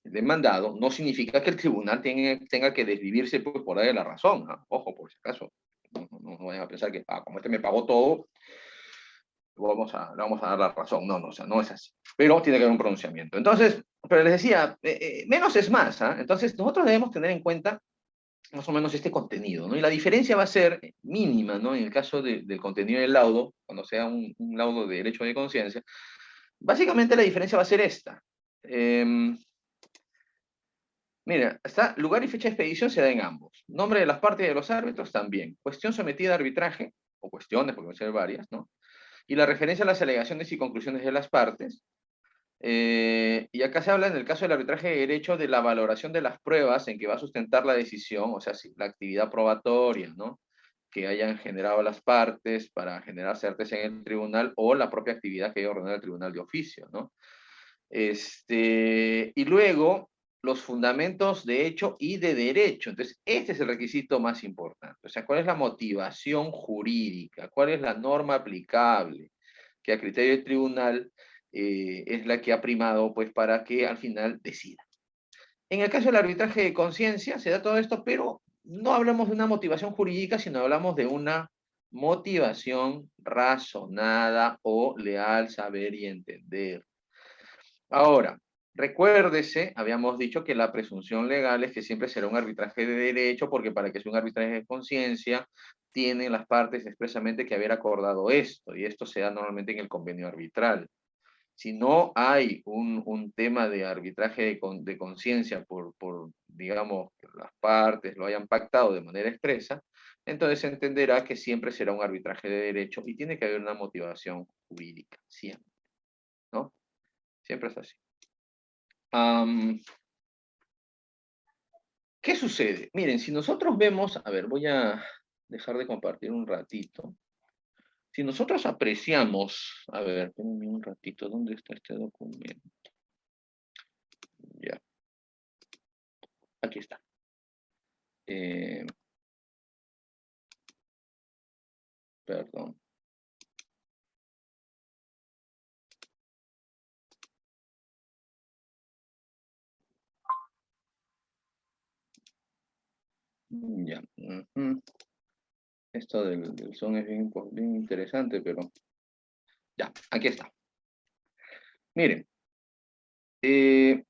el demandado, no significa que el tribunal tenga que desvivirse por darle la razón, ¿no? Ojo, por si acaso. No vayan a pensar que, como este me pagó todo, le vamos a dar la razón. No, o sea, no es así. Pero tiene que haber un pronunciamiento. Entonces, pero les decía, menos es más, ¿ah? Entonces, nosotros debemos tener en cuenta más o menos este contenido, ¿no? Y la diferencia va a ser mínima, ¿no? En el caso del contenido del laudo, cuando sea un laudo de derecho de conciencia, básicamente la diferencia va a ser esta. Mira, está lugar y fecha de expedición se da en ambos. Nombre de las partes y de los árbitros también. Cuestión sometida a arbitraje, o cuestiones, porque van a ser varias, ¿no? Y la referencia a las alegaciones y conclusiones de las partes. Y acá se habla en el caso del arbitraje de derecho de la valoración de las pruebas en que va a sustentar la decisión, o sea, si la actividad probatoria, ¿no? Que hayan generado las partes para generar certeza en el tribunal o la propia actividad que haya ordenado el tribunal de oficio, ¿no? Y luego los fundamentos de hecho y de derecho. Entonces, este es el requisito más importante. O sea, ¿cuál es la motivación jurídica? ¿Cuál es la norma aplicable? Que a criterio del tribunal es la que ha primado pues, para que al final decida. En el caso del arbitraje de conciencia se da todo esto, pero no hablamos de una motivación jurídica, sino hablamos de una motivación razonada o leal saber y entender. Ahora, recuérdese, habíamos dicho que la presunción legal es que siempre será un arbitraje de derecho, porque para que sea un arbitraje de conciencia, tienen las partes expresamente que haber acordado esto, y esto se da normalmente en el convenio arbitral. Si no hay un tema de arbitraje de conciencia digamos, que las partes lo hayan pactado de manera expresa, entonces se entenderá que siempre será un arbitraje de derecho y tiene que haber una motivación jurídica, siempre, ¿no? Siempre es así. ¿Qué sucede? Miren, si nosotros vemos, a ver, voy a dejar de compartir un ratito. Si nosotros apreciamos, a ver, espérenme un ratito, ¿dónde está este documento? Ya, aquí está. Perdón. Ya. Esto del son es bien interesante, pero... Ya, aquí está. Miren. Si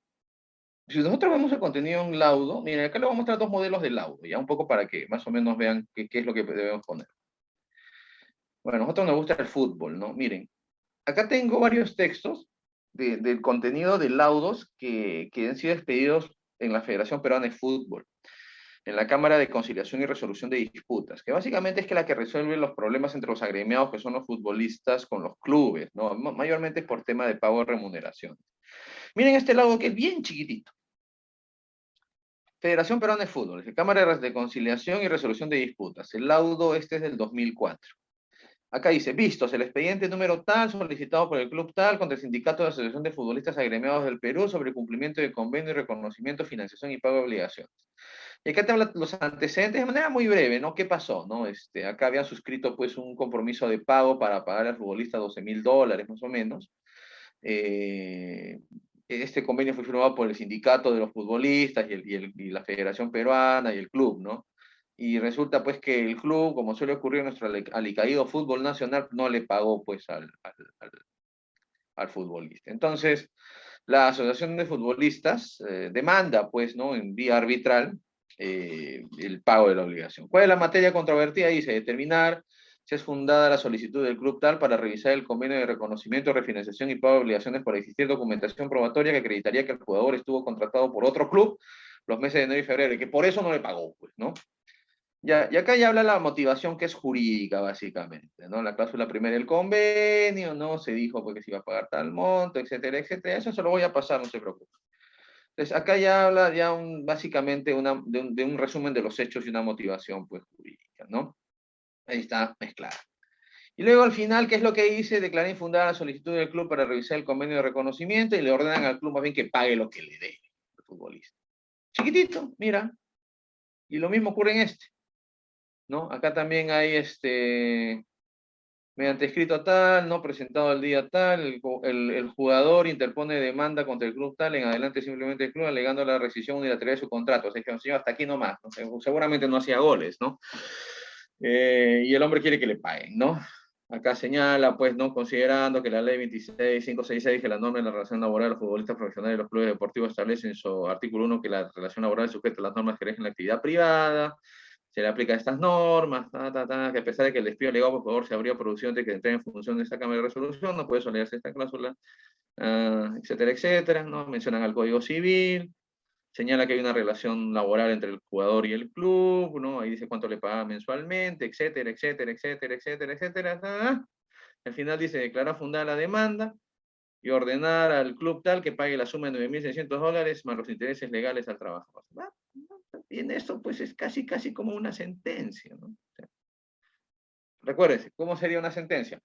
nosotros vemos el contenido en laudo, miren, acá le voy a mostrar dos modelos de laudo, ya un poco para que más o menos vean qué es lo que debemos poner. Bueno, a nosotros nos gusta el fútbol, ¿no? Miren, acá tengo varios textos del contenido de laudos que han sido expedidos en la Federación Peruana de Fútbol, en la Cámara de Conciliación y Resolución de Disputas, que básicamente es que la que resuelve los problemas entre los agremiados, que son los futbolistas, con los clubes, ¿no? Mayormente por tema de pago de remuneración. Miren este laudo que es bien chiquitito. Federación Peruana de Fútbol, Cámara de Conciliación y Resolución de Disputas. El laudo este es del 2004. Acá dice, vistos el expediente número tal solicitado por el club tal contra el sindicato de Asociación de Futbolistas Agremiados del Perú sobre el cumplimiento de convenio y reconocimiento, financiación y pago de obligaciones. Y acá te habla los antecedentes de manera muy breve, ¿no? ¿Qué pasó? ¿No? Acá habían suscrito pues un compromiso de pago para pagar al futbolista $12,000 más o menos. Este convenio fue firmado por el sindicato de los futbolistas y la Federación Peruana y el club, ¿no? Y resulta pues que el club, como suele ocurrir en nuestro alicaído fútbol nacional, no le pagó pues al futbolista. Entonces, la Asociación de Futbolistas demanda pues, ¿no? En vía arbitral el pago de la obligación. ¿Cuál es la materia controvertida? Dice, determinar si es fundada la solicitud del club tal para revisar el convenio de reconocimiento, refinanciación y pago de obligaciones por existir documentación probatoria que acreditaría que el jugador estuvo contratado por otro club los meses de enero y febrero y que por eso no le pagó, pues, ¿no? Ya, y acá ya habla la motivación que es jurídica, básicamente, ¿no? La cláusula primera del convenio, ¿no? Se dijo porque se iba a pagar tal monto, etcétera, etcétera. Eso se lo voy a pasar, no se preocupe. Entonces, acá ya habla ya básicamente de un resumen de los hechos y una motivación, pues, jurídica, ¿no? Ahí está mezclada. Y luego al final, ¿qué es lo que dice? Declara infundada la solicitud del club para revisar el convenio de reconocimiento y le ordenan al club más bien que pague lo que le dé el futbolista. Chiquitito, mira. Y lo mismo ocurre en este, ¿no? Acá también hay mediante escrito tal, no presentado el día tal, el jugador interpone demanda contra el club tal, en adelante simplemente el club alegando la rescisión unilateral de su contrato. O sea, que señor, hasta aquí nomás, ¿no? Seguramente no hacía goles, ¿no? Y el hombre quiere que le paguen, ¿no? Acá señala, pues, ¿no? Considerando que la ley 26566, que la norma de la relación laboral de los futbolistas profesionales y los clubes deportivos establece en su artículo 1 que la relación laboral es sujeta a las normas que rigen la actividad privada, se le aplica estas normas, que a pesar de que el despido alegado por jugador se habría producido antes de que entre en función de esta Cámara de Resolución, no puede solearse esta cláusula, etcétera, etcétera, ¿no? Mencionan al Código Civil, señala que hay una relación laboral entre el jugador y el club, ¿no? Ahí dice cuánto le paga mensualmente, etcétera, etcétera, etcétera, etcétera, etcétera. Al final dice, declara fundada la demanda y ordenar al club tal que pague la suma de $9,600 más los intereses legales al trabajador. Y en esto, pues, es casi como una sentencia, ¿no? O sea, recuérdense, ¿cómo sería una sentencia?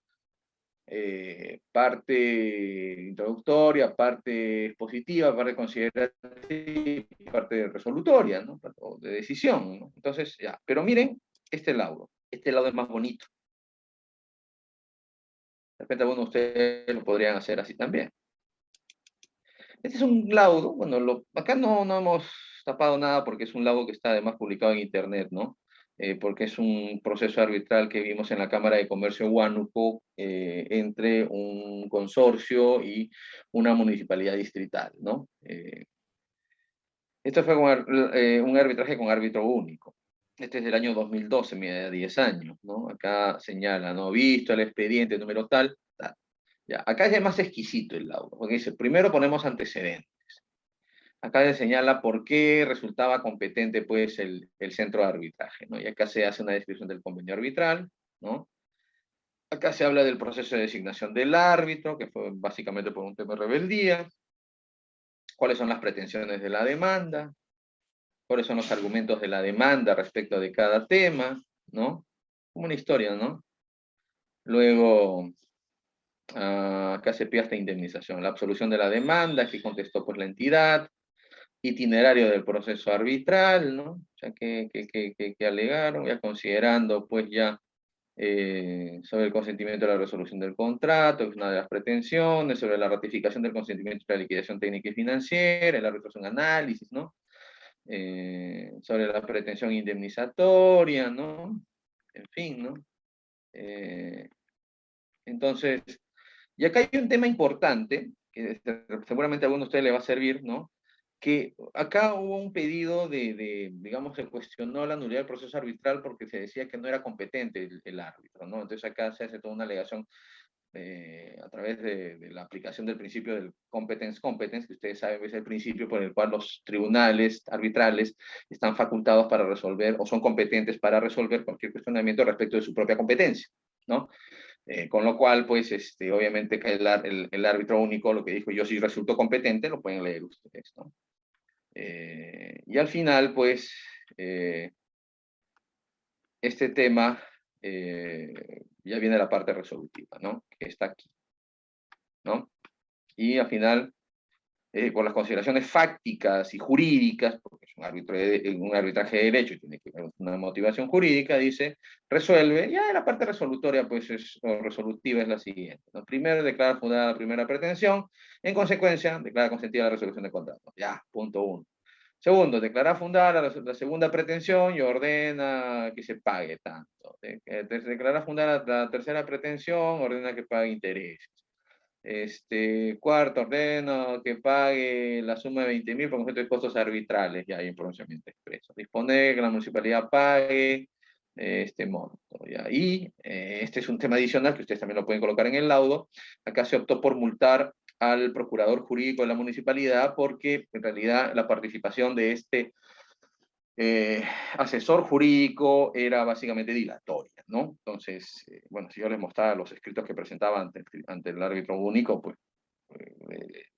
Parte introductoria, parte expositiva, parte considerativa, parte resolutoria, ¿no? O de decisión, ¿no? Entonces, ya. Pero miren este laudo. Este laudo es más bonito. De repente algunos de ustedes lo podrían hacer así también. Este es un laudo, bueno, acá no hemos tapado nada porque es un laudo que está además publicado en internet, ¿no? Porque es un proceso arbitral que vimos en la Cámara de Comercio Huánuco entre un consorcio y una municipalidad distrital, ¿no? Esto fue un arbitraje con árbitro único. Este es del año 2012, mira, 10 años, ¿no? Acá señala, ¿no? Visto el expediente número tal, tal. Ya, acá es más exquisito el laudo, porque dice, primero ponemos antecedentes. Acá se señala por qué resultaba competente pues, el centro de arbitraje, ¿no? Y acá se hace una descripción del convenio arbitral, ¿no? Acá se habla del proceso de designación del árbitro, que fue básicamente por un tema de rebeldía. ¿Cuáles son las pretensiones de la demanda? ¿Cuáles son los argumentos de la demanda respecto de cada tema? ¿No? Como una historia, ¿no? Luego, acá se pide hasta indemnización. La absolución de la demanda, que contestó pues la entidad. Itinerario del proceso arbitral, ¿no? O sea, que alegaron, ya considerando pues ya sobre el consentimiento de la resolución del contrato, que es una de las pretensiones, sobre la ratificación del consentimiento de la liquidación técnica y financiera, el árbitro es un análisis, ¿no? sobre la pretensión indemnizatoria, ¿no? En fin, ¿no? Entonces, y acá hay un tema importante, que seguramente a alguno de ustedes le va a servir, ¿no? Que acá hubo un pedido digamos, se cuestionó la nulidad del proceso arbitral porque se decía que no era competente el árbitro, ¿no? Entonces acá se hace toda una alegación a través de la aplicación del principio del competence, que ustedes saben es el principio por el cual los tribunales arbitrales están facultados para resolver o son competentes para resolver cualquier cuestionamiento respecto de su propia competencia, ¿no? Con lo cual, pues, obviamente que el árbitro único, lo que dijo, yo sí resulto competente, lo pueden leer ustedes, ¿no? Y al final, pues, este tema ya viene la parte resolutiva, ¿no? Que está aquí, ¿no? Y al final, por las consideraciones fácticas y jurídicas, porque es un arbitraje de derecho y tiene que haber una motivación jurídica, dice, resuelve, ya la parte resolutoria, pues, o resolutiva es la siguiente, ¿no? Primero, declara fundada la primera pretensión, en consecuencia, declara consentida la resolución de contrato. Ya, punto 1. Segundo, declara fundada la segunda pretensión y ordena que se pague tanto. Declara fundada la tercera pretensión, ordena que pague intereses. Cuarto, ordena que pague la suma de 20.000 por concepto de costos arbitrales, ya hay un pronunciamiento expreso. Dispone que la municipalidad pague este monto, ¿ya? Y este es un tema adicional que ustedes también lo pueden colocar en el laudo. Acá se optó por multar al procurador jurídico de la municipalidad porque en realidad la participación de este asesor jurídico era básicamente dilatoria, ¿no? Entonces, bueno, si yo les mostraba los escritos que presentaba ante el árbitro único, pues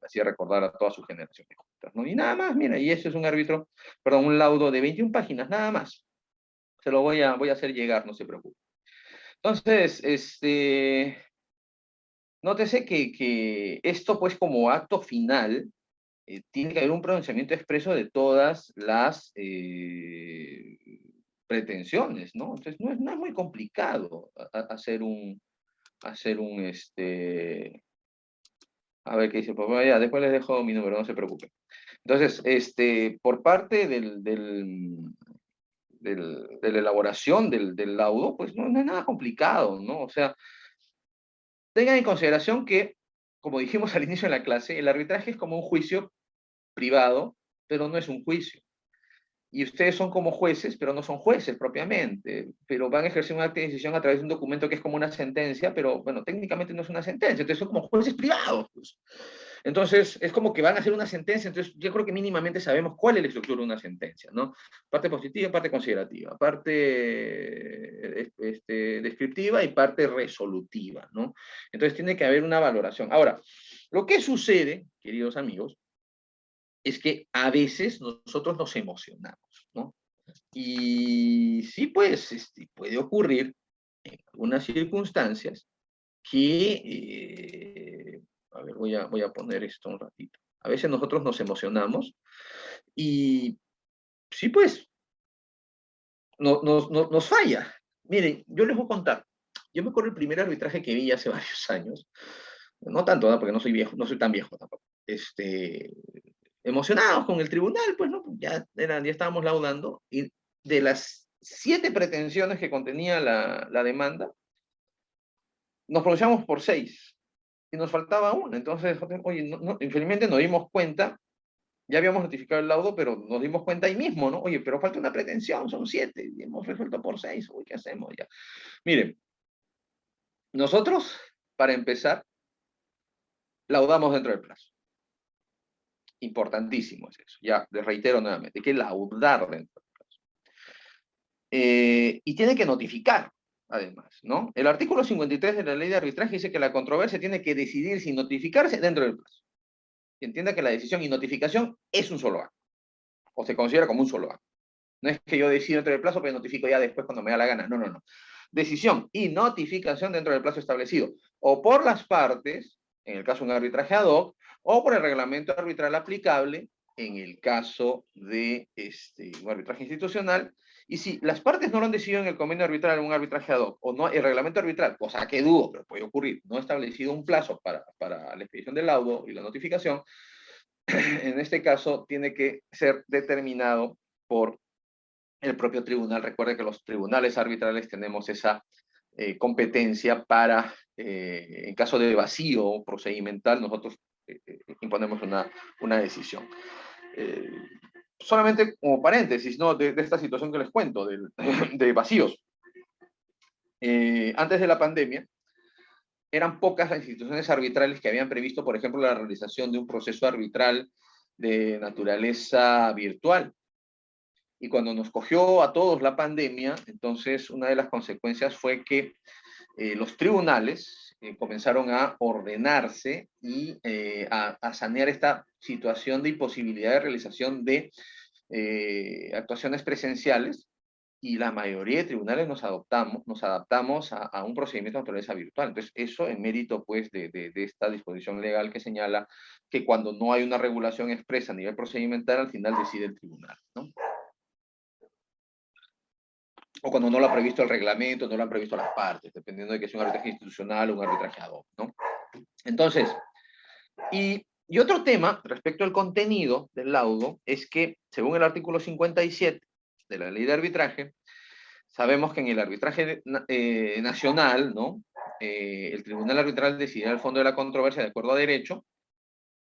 hacía recordar a todas sus generaciones juntas, ¿no? Y nada más, mira, y ese es un árbitro, perdón, un laudo de 21 páginas, nada más. Se lo voy a hacer llegar, no se preocupe. Entonces, nótese que esto, pues, como acto final, tiene que haber un pronunciamiento expreso de todas las pretensiones, ¿no? Entonces, no es muy complicado hacer a ver qué dice, pues ya, después les dejo mi número, no se preocupen. Entonces, por parte de la elaboración del laudo, pues no es nada complicado, ¿no? O sea, tengan en consideración que, como dijimos al inicio de la clase, el arbitraje es como un juicio privado, pero no es un juicio. Y ustedes son como jueces, pero no son jueces propiamente, pero van a ejercer un acto de decisión a través de un documento que es como una sentencia, pero bueno, técnicamente no es una sentencia, entonces son como jueces privados. Pues. Entonces, es como que van a hacer una sentencia, entonces yo creo que mínimamente sabemos cuál es la estructura de una sentencia, ¿no? Parte positiva, parte considerativa, parte descriptiva y parte resolutiva, ¿no? Entonces tiene que haber una valoración. Ahora, lo que sucede, queridos amigos, es que a veces nosotros nos emocionamos, ¿no? Y sí, pues, puede ocurrir en algunas circunstancias que, a ver, voy a poner esto un ratito. A veces nosotros nos emocionamos y sí, pues, nos falla. Miren, yo les voy a contar. Yo me acuerdo el primer arbitraje que vi hace varios años. No tanto, ¿no? Porque no soy viejo, no soy tan viejo tampoco. Emocionados con el tribunal, pues, ¿no? Ya estábamos laudando, y de las 7 pretensiones que contenía la demanda, nos pronunciamos por 6, y nos faltaba una. Entonces, oye, infelizmente nos dimos cuenta, ya habíamos notificado el laudo, pero nos dimos cuenta ahí mismo, ¿no? Oye, pero falta una pretensión, son 7, y hemos resuelto por 6, uy, ¿qué hacemos ya? Miren, nosotros, para empezar, laudamos dentro del plazo. Importantísimo es eso. Ya, les reitero nuevamente, hay que laudar dentro del plazo. Y tiene que notificar, además, ¿no? El artículo 53 de la ley de arbitraje dice que la controversia tiene que decidir sin notificarse dentro del plazo. Y entienda que la decisión y notificación es un solo acto, o se considera como un solo acto. No es que yo decido dentro del plazo, pero notifico ya después cuando me da la gana. No, no, no. Decisión y notificación dentro del plazo establecido, o por las partes, en el caso de un arbitraje ad hoc, o por el reglamento arbitral aplicable, en el caso de un arbitraje institucional. Y si las partes no lo han decidido en el convenio arbitral, en un arbitraje ad hoc, o no, el reglamento arbitral, cosa que dudo, pero puede ocurrir, no ha establecido un plazo para la expedición del laudo y la notificación, en este caso tiene que ser determinado por el propio tribunal. Recuerde que los tribunales arbitrales tenemos esa competencia para, en caso de vacío procedimental, nosotros imponemos una decisión. Solamente como paréntesis, ¿no? de esta situación que les cuento, de vacíos. Antes de la pandemia, eran pocas las instituciones arbitrales que habían previsto, por ejemplo, la realización de un proceso arbitral de naturaleza virtual. Y cuando nos cogió a todos la pandemia, entonces una de las consecuencias fue que los tribunales comenzaron a ordenarse y a sanear esta situación de imposibilidad de realización de actuaciones presenciales, y la mayoría de tribunales nos adaptamos a un procedimiento de naturaleza virtual. Entonces, eso en mérito, pues, de esta disposición legal que señala que cuando no hay una regulación expresa a nivel procedimental, al final decide el tribunal, ¿no? O cuando no lo ha previsto el reglamento, no lo han previsto las partes, dependiendo de que sea un arbitraje institucional o un arbitraje ad hoc, ¿no? Entonces, y otro tema respecto al contenido del laudo es que, según el artículo 57 de la ley de arbitraje, sabemos que en el arbitraje nacional, ¿no? El tribunal arbitral decidirá el fondo de la controversia de acuerdo a derecho,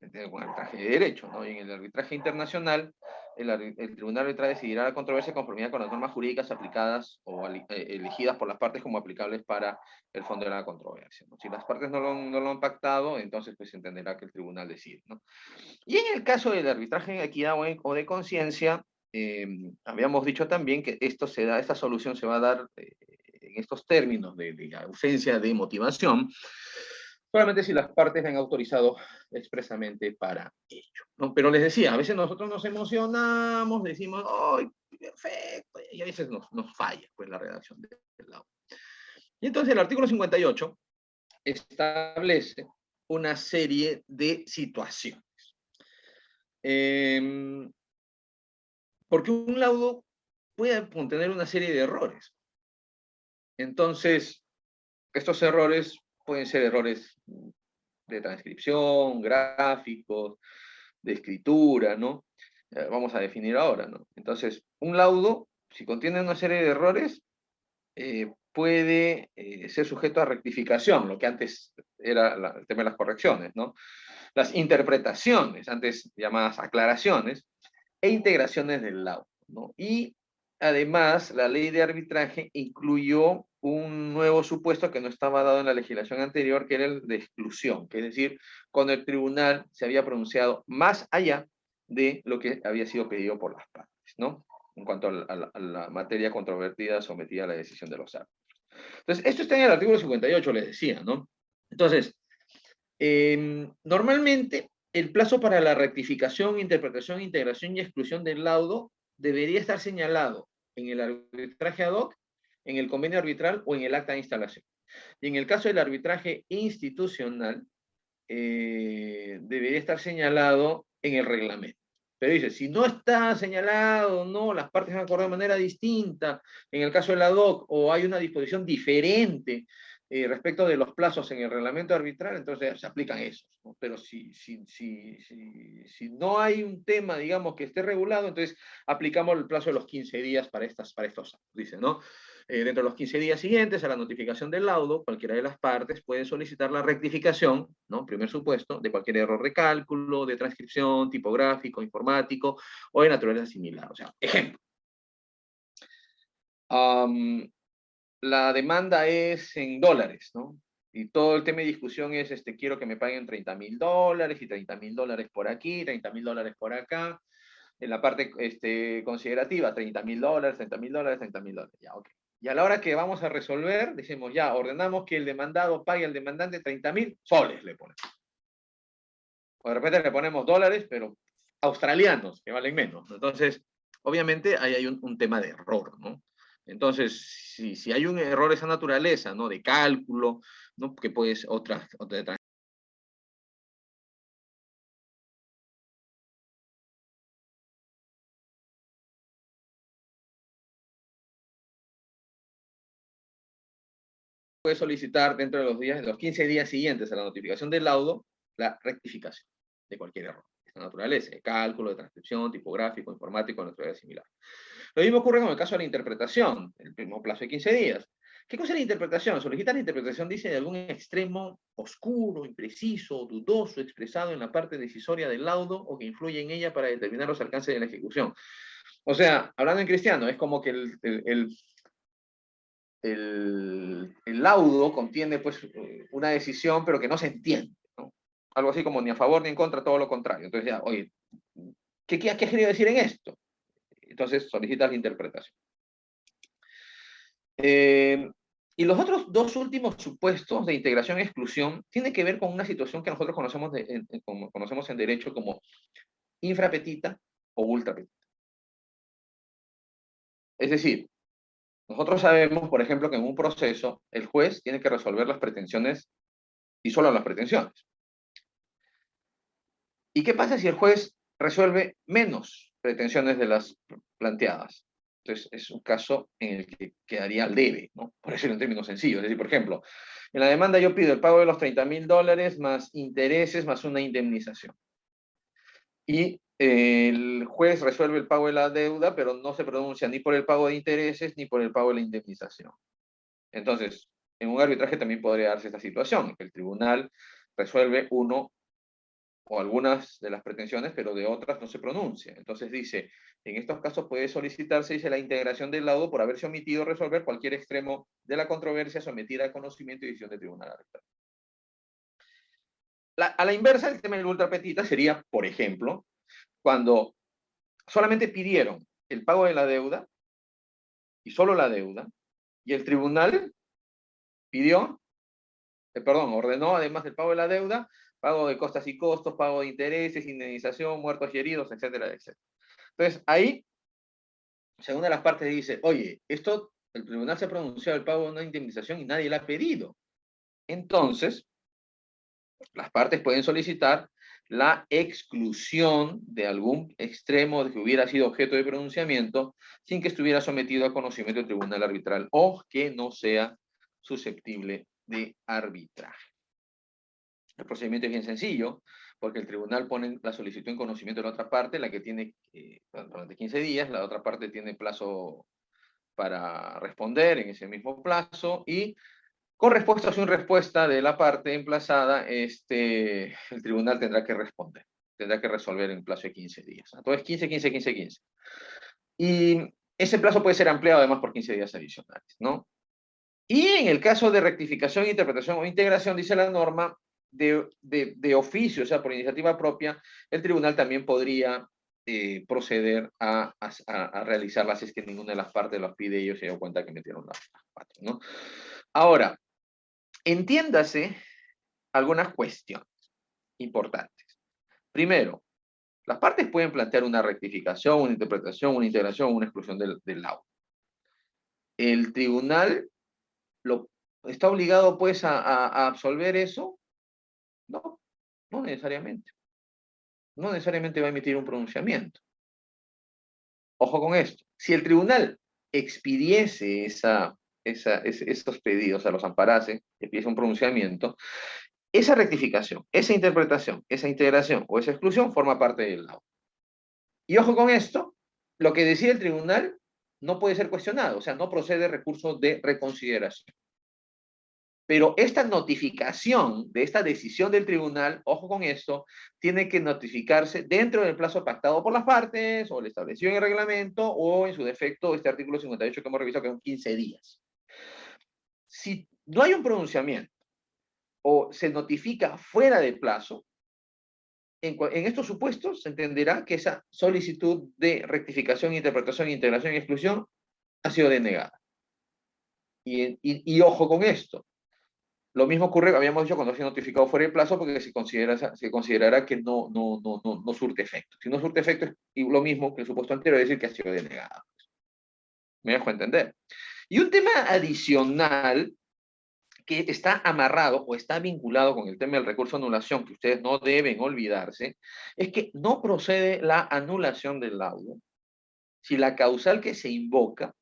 un arbitraje de derecho, ¿no? Y en el arbitraje internacional, el tribunal arbitral decidirá la controversia en conformidad con las normas jurídicas aplicadas o elegidas por las partes como aplicables para el fondo de la controversia, ¿no? Si las partes no lo han pactado, entonces pues se entenderá que el tribunal decide, ¿no? Y en el caso del arbitraje de equidad o de conciencia, habíamos dicho también que esta solución se va a dar en estos términos de ausencia de motivación, solamente si las partes han autorizado expresamente para ello, ¿no? Pero les decía, a veces nosotros nos emocionamos, decimos, ¡ay, perfecto! Y a veces nos falla pues, la redacción del laudo. Y entonces el artículo 58 establece una serie de situaciones. Porque un laudo puede contener una serie de errores. Entonces, estos errores pueden ser errores de transcripción, gráficos, de escritura, ¿no? Vamos a definir ahora, ¿no? Entonces, un laudo, si contiene una serie de errores, puede ser sujeto a rectificación, lo que antes era el tema de las correcciones, ¿no? Las interpretaciones, antes llamadas aclaraciones, e integraciones del laudo, ¿no? Y además, la ley de arbitraje incluyó un nuevo supuesto que no estaba dado en la legislación anterior, que era el de exclusión, que es decir, cuando el tribunal se había pronunciado más allá de lo que había sido pedido por las partes, ¿no? En cuanto a la materia controvertida sometida a la decisión de los árbitros. Entonces, esto está en el artículo 58, les decía, ¿no? Entonces, normalmente, el plazo para la rectificación, interpretación, integración y exclusión del laudo debería estar señalado en el arbitraje ad hoc, en el convenio arbitral o en el acta de instalación. Y en el caso del arbitraje institucional, debería estar señalado en el reglamento. Pero dice, si no está señalado, no, las partes han acordado de manera distinta, en el caso del ad hoc, o hay una disposición diferente respecto de los plazos en el reglamento arbitral, entonces se aplican esos, ¿no? Pero si no hay un tema, digamos, que esté regulado, entonces aplicamos el plazo de los 15 días para estos actos, dice, ¿no? Dentro de los 15 días siguientes a la notificación del laudo, cualquiera de las partes puede solicitar la rectificación, ¿no? Primer supuesto, de cualquier error de cálculo, de transcripción, tipográfico, informático o de naturaleza similar. O sea, ejemplo. La demanda es en dólares, ¿no? Y todo el tema de discusión es, quiero que me paguen $30,000 y $30,000 por aquí, $30,000 por acá. En la parte considerativa, $30,000, $30,000, $30,000. Ya, ok. Y a la hora que vamos a resolver, decimos ya, ordenamos que el demandado pague al demandante 30,000 soles, le ponemos. O de repente le ponemos dólares, pero australianos, que valen menos. Entonces, obviamente, ahí hay un tema de error, ¿no? Entonces, si hay un error de esa naturaleza, ¿no? De cálculo, ¿no? Que puede ser otra puede solicitar dentro de los 15 días siguientes a la notificación del laudo, la rectificación de cualquier error. esta naturaleza, de cálculo, de transcripción, tipográfico, informático, naturaleza similar. Lo mismo ocurre con el caso de la interpretación, el mismo plazo de 15 días. ¿Qué cosa es la interpretación? Solicita la interpretación, dice, de algún extremo oscuro, impreciso, dudoso, expresado en la parte decisoria del laudo o que influye en ella para determinar los alcances de la ejecución. O sea, hablando en cristiano, es como que el laudo contiene pues una decisión, pero que no se entiende, ¿no? Algo así como ni a favor ni en contra, todo lo contrario. Entonces ya, oye, ¿qué ha querido decir en esto? Entonces solicitas la interpretación. Y los otros dos últimos supuestos de integración y exclusión tienen que ver con una situación que nosotros conocemos en derecho como infrapetita o ultrapetita. Es decir, nosotros sabemos, por ejemplo, que en un proceso el juez tiene que resolver las pretensiones y solo las pretensiones. ¿Y qué pasa si el juez resuelve menos pretensiones de las planteadas? Entonces, es un caso en el que quedaría al debe, ¿no? Por decirlo en términos sencillos. Es decir, por ejemplo, en la demanda yo pido el pago de los $30.000 más intereses más una indemnización. Y el juez resuelve el pago de la deuda, pero no se pronuncia ni por el pago de intereses ni por el pago de la indemnización. Entonces, en un arbitraje también podría darse esta situación, que el tribunal resuelve uno o algunas de las pretensiones, pero de otras no se pronuncia. Entonces dice, en estos casos puede solicitarse, dice, la integración del laudo por haberse omitido resolver cualquier extremo de la controversia sometida a conocimiento y decisión del tribunal arbitral. A la inversa, el tema del ultrapetita sería, por ejemplo, cuando solamente pidieron el pago de la deuda, y solo la deuda, y el tribunal ordenó, además del pago de la deuda, pago de costas y costos, pago de intereses, indemnización, muertos y heridos, etcétera, etcétera. Entonces, ahí, según las partes dice, oye, esto, el tribunal se ha pronunciado el pago de una indemnización y nadie la ha pedido. Entonces, las partes pueden solicitar la exclusión de algún extremo que hubiera sido objeto de pronunciamiento sin que estuviera sometido a conocimiento del tribunal arbitral o que no sea susceptible de arbitraje. El procedimiento es bien sencillo, porque el tribunal pone la solicitud en conocimiento de la otra parte, la que tiene durante 15 días, la otra parte tiene plazo para responder en ese mismo plazo, y con respuesta o sin respuesta de la parte emplazada, el tribunal tendrá que responder, tendrá que resolver en plazo de 15 días. Entonces, 15, 15, 15, 15. Y ese plazo puede ser ampliado además por 15 días adicionales, ¿no? Y en el caso de rectificación, interpretación o integración, dice la norma, de oficio, o sea, por iniciativa propia, el tribunal también podría proceder a realizarlas si es que ninguna de las partes los pide y ellos se dio cuenta que metieron las patas, ¿no? Ahora, entiéndase algunas cuestiones importantes. Primero, las partes pueden plantear una rectificación, una interpretación, una integración, una exclusión del laudo. El tribunal ¿está obligado pues a absolver eso? No, no necesariamente. No necesariamente va a emitir un pronunciamiento. Ojo con esto. Si el tribunal expidiese esos pedidos, los amparase, expidiese un pronunciamiento, esa rectificación, esa interpretación, esa integración o esa exclusión forma parte del laudo. Y ojo con esto, lo que decide el tribunal no puede ser cuestionado, o sea, no procede recurso de reconsideración. Pero esta notificación de esta decisión del tribunal, ojo con esto, tiene que notificarse dentro del plazo pactado por las partes, o el establecido en el reglamento, o en su defecto, este artículo 58 que hemos revisado, que son 15 días. Si no hay un pronunciamiento, o se notifica fuera de plazo, en estos supuestos se entenderá que esa solicitud de rectificación, interpretación, integración y exclusión ha sido denegada. Y ojo con esto. Lo mismo ocurre, habíamos dicho, cuando ha sido notificado fuera de plazo, porque se considerará que no surte efecto. Si no surte efecto, es lo mismo que el supuesto anterior, es decir, que ha sido denegada. ¿Me dejo entender? Y un tema adicional que está amarrado o está vinculado con el tema del recurso de anulación, que ustedes no deben olvidarse, es que no procede la anulación del laudo si la causal que se invoca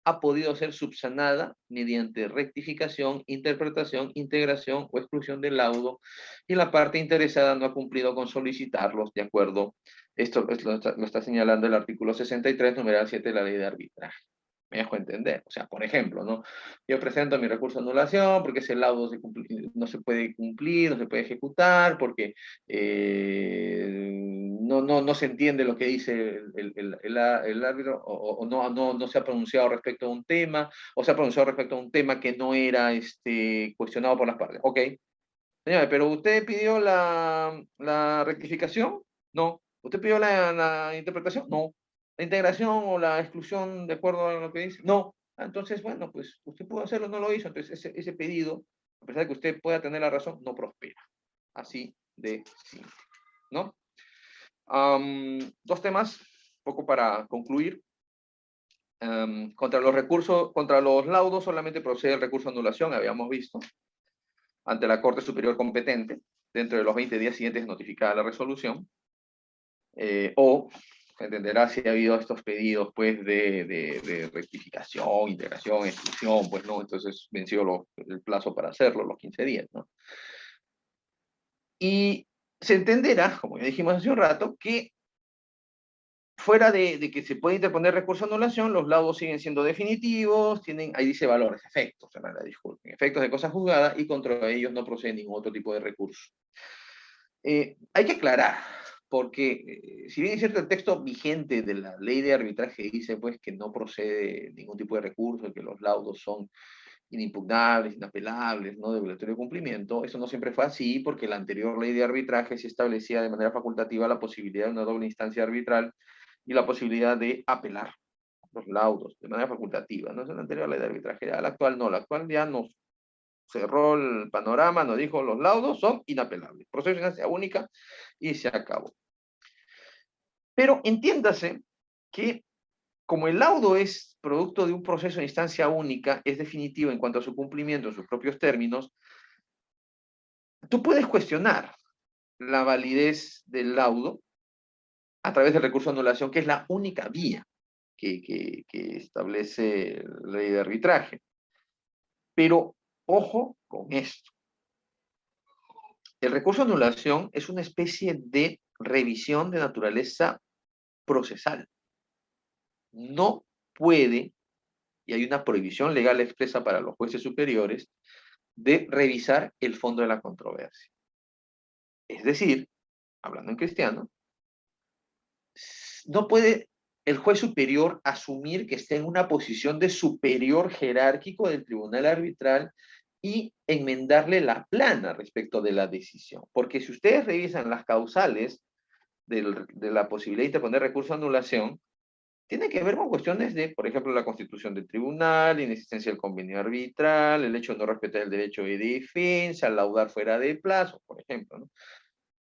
ha podido ser subsanada mediante rectificación, interpretación, integración o exclusión del laudo, y la parte interesada no ha cumplido con solicitarlos de acuerdo. Esto lo está señalando el artículo 63, numeral 7 de la ley de arbitraje. Me dejo entender. O sea, por ejemplo, ¿no? Yo presento mi recurso de anulación porque ese laudo no se puede cumplir, no se puede ejecutar, porque no se entiende lo que dice el árbitro, o no se ha pronunciado respecto a un tema, o se ha pronunciado respecto a un tema que no era cuestionado por las partes. Ok. Señora, pero ¿usted pidió la rectificación? No. ¿Usted pidió la interpretación? No. ¿La integración o la exclusión de acuerdo a lo que dice? No. Entonces, bueno, pues usted pudo hacerlo, no lo hizo. Entonces, ese pedido, a pesar de que usted pueda tener la razón, no prospera. Así de simple, ¿no? Dos temas, poco para concluir. Contra los laudos solamente procede el recurso de anulación, habíamos visto, ante la Corte Superior competente, dentro de los 20 días siguientes notificada la resolución, o se entenderá si ha habido estos pedidos pues de rectificación, integración, exclusión, pues no, entonces venció el plazo para hacerlo, los 15 días, ¿no? Y se entenderá, como ya dijimos hace un rato, que fuera de que se puede interponer recurso de anulación, los laudos siguen siendo definitivos, ahí dice valores, efectos, disculpen, efectos de cosa juzgada, y contra ellos no procede ningún otro tipo de recurso. Hay que aclarar, porque si bien es cierto el texto vigente de la ley de arbitraje dice pues que no procede ningún tipo de recurso, que los laudos son inimpugnables, inapelables, no de obligatorio cumplimiento, eso no siempre fue así, porque la anterior ley de arbitraje se establecía de manera facultativa la posibilidad de una doble instancia arbitral y la posibilidad de apelar los laudos de manera facultativa, ¿no? Es la anterior ley de arbitraje, ya la actual no, la actual ya nos cerró el panorama, nos dijo los laudos son inapelables, proceso de instancia única y se acabó. Pero entiéndase que como el laudo es producto de un proceso de instancia única, es definitivo en cuanto a su cumplimiento en sus propios términos, tú puedes cuestionar la validez del laudo a través del recurso de anulación, que es la única vía que establece la ley de arbitraje. Pero ojo con esto. El recurso de anulación es una especie de revisión de naturaleza procesal. No puede, y hay una prohibición legal expresa para los jueces superiores, de revisar el fondo de la controversia. Es decir, hablando en cristiano, no puede el juez superior asumir que está en una posición de superior jerárquico del tribunal arbitral y enmendarle la plana respecto de la decisión. Porque si ustedes revisan las causales de la posibilidad de interponer recurso de anulación, tiene que ver con cuestiones de, por ejemplo, la constitución del tribunal, la inexistencia del convenio arbitral, el hecho de no respetar el derecho de defensa, laudar fuera de plazo, por ejemplo, ¿no?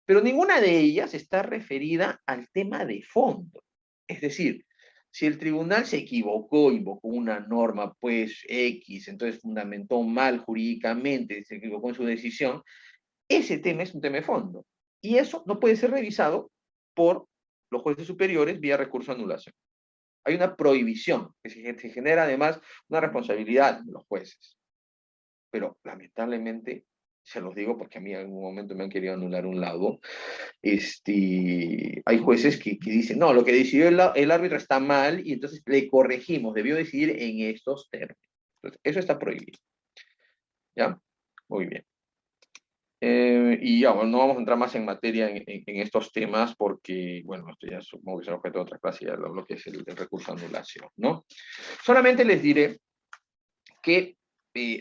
Pero ninguna de ellas está referida al tema de fondo. Es decir, si el tribunal se equivocó, invocó una norma, pues, X, entonces fundamentó mal jurídicamente, se equivocó en su decisión, ese tema es un tema de fondo. Y eso no puede ser revisado por los jueces superiores vía recurso de anulación. Hay una prohibición, que se genera además una responsabilidad de los jueces. Pero lamentablemente, se los digo porque a mí en algún momento me han querido anular un laudo, hay jueces que dicen, no, lo que decidió el árbitro está mal y entonces le corregimos, debió decidir en estos términos. Entonces, eso está prohibido. ¿Ya? Muy bien. Y ya, bueno, no vamos a entrar más en materia en estos temas porque, bueno, esto ya supongo que es objeto de otra clase, ya lo que es el recurso de anulación, ¿no? Solamente les diré que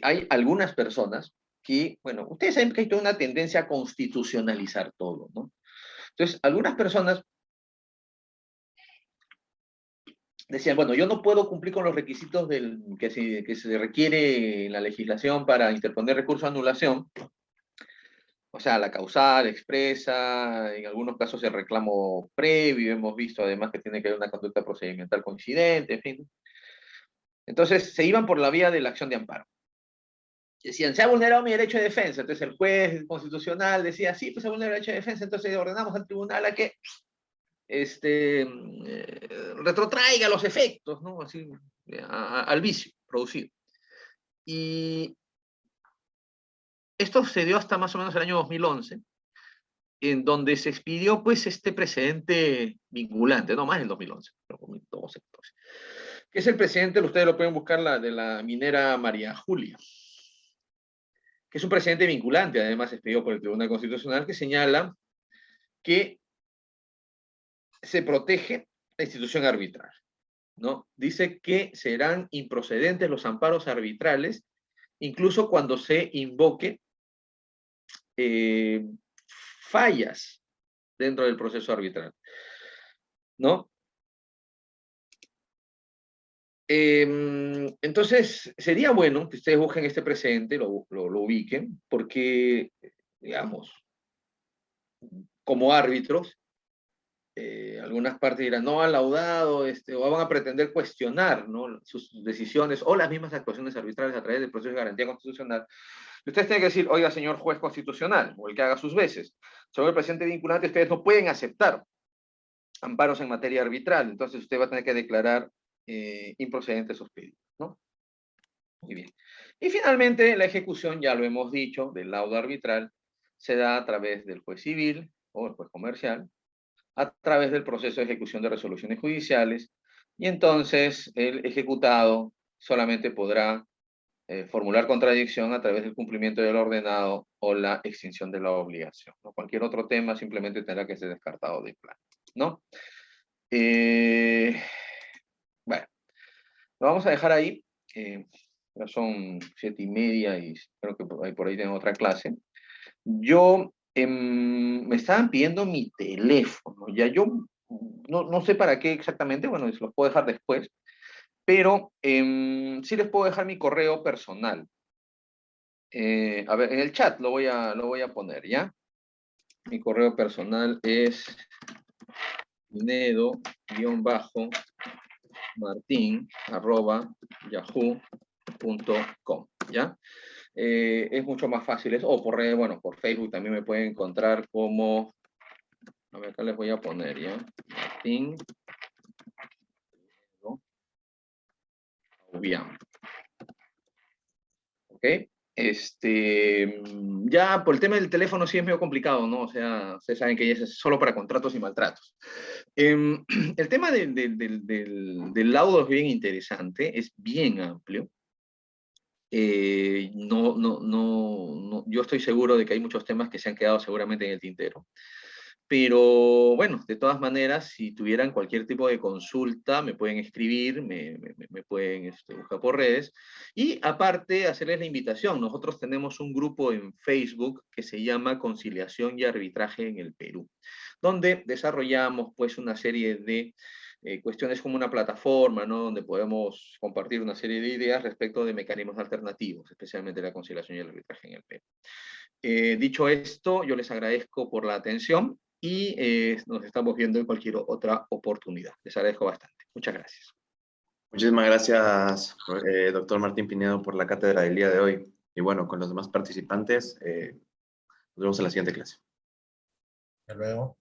hay algunas personas que, bueno, ustedes saben que hay toda una tendencia a constitucionalizar todo, ¿no? Entonces, algunas personas decían, bueno, yo no puedo cumplir con los requisitos que se requiere en la legislación para interponer recurso de anulación, o sea, la causal, expresa, en algunos casos el reclamo previo, hemos visto además que tiene que haber una conducta procedimental coincidente, en fin. Entonces, se iban por la vía de la acción de amparo. Decían, se ha vulnerado mi derecho de defensa. Entonces el juez constitucional decía, sí, pues se ha vulnerado el derecho de defensa, entonces ordenamos al tribunal a que retrotraiga los efectos, ¿no? Así, al vicio producido. Y esto se dio hasta más o menos el año 2011, en donde se expidió pues este precedente vinculante, no más el 2011, pero 2012, que es el precedente, ustedes lo pueden buscar, de la minera María Julia, que es un precedente vinculante, además expidió por el Tribunal Constitucional, que señala que se protege la institución arbitral, ¿no? Dice que serán improcedentes los amparos arbitrales, incluso cuando se invoque fallas dentro del proceso arbitral, ¿no? Entonces, sería bueno que ustedes busquen este precedente, lo ubiquen, porque, digamos, como árbitros, algunas partes dirán, no han laudado, o van a pretender cuestionar, ¿no?, sus decisiones o las mismas actuaciones arbitrales a través del proceso de garantía constitucional. Ustedes tienen que decir, oiga, señor juez constitucional, o el que haga sus veces, sobre el precedente vinculante, ustedes no pueden aceptar amparos en materia arbitral, entonces usted va a tener que declarar improcedentes esos pedidos, ¿no? Muy bien. Y finalmente, la ejecución, ya lo hemos dicho, del laudo arbitral, se da a través del juez civil o el juez comercial, a través del proceso de ejecución de resoluciones judiciales, y entonces el ejecutado solamente podrá formular contradicción a través del cumplimiento del ordenado o la extinción de la obligación, ¿no? Cualquier otro tema simplemente tendrá que ser descartado de plano, ¿no? Bueno, lo vamos a dejar ahí. Ya son 7:30 y creo que por ahí tengo otra clase. Yo, me estaban pidiendo mi teléfono, ya yo no sé para qué exactamente, bueno, se los puedo dejar después, pero sí les puedo dejar mi correo personal. A ver, en el chat lo voy a poner, ¿ya? Mi correo personal es pinedo-martin@yahoo.com, ¿ya? Es mucho más fácil eso, o por redes, bueno, por Facebook también me pueden encontrar como, a ver, acá les voy a poner, ¿ya? Martín, ¿no? Bien. ¿Ok? Ya por el tema del teléfono sí es medio complicado, ¿no? O sea, ustedes saben que es solo para contratos y maltratos. El tema del laudo es bien interesante, es bien amplio. Yo estoy seguro de que hay muchos temas que se han quedado seguramente en el tintero. Pero bueno, de todas maneras, si tuvieran cualquier tipo de consulta, me pueden escribir, me pueden buscar por redes. Y aparte, hacerles la invitación. Nosotros tenemos un grupo en Facebook que se llama Conciliación y Arbitraje en el Perú, donde desarrollamos pues una serie de cuestiones como una plataforma, ¿no?, donde podemos compartir una serie de ideas respecto de mecanismos alternativos, especialmente la conciliación y el arbitraje en el Perú. Dicho esto, yo les agradezco por la atención y nos estamos viendo en cualquier otra oportunidad. Les agradezco bastante. Muchas gracias. Muchísimas gracias, doctor Martín Pinedo, por la cátedra del día de hoy. Y bueno, con los demás participantes, nos vemos en la siguiente clase. Hasta luego.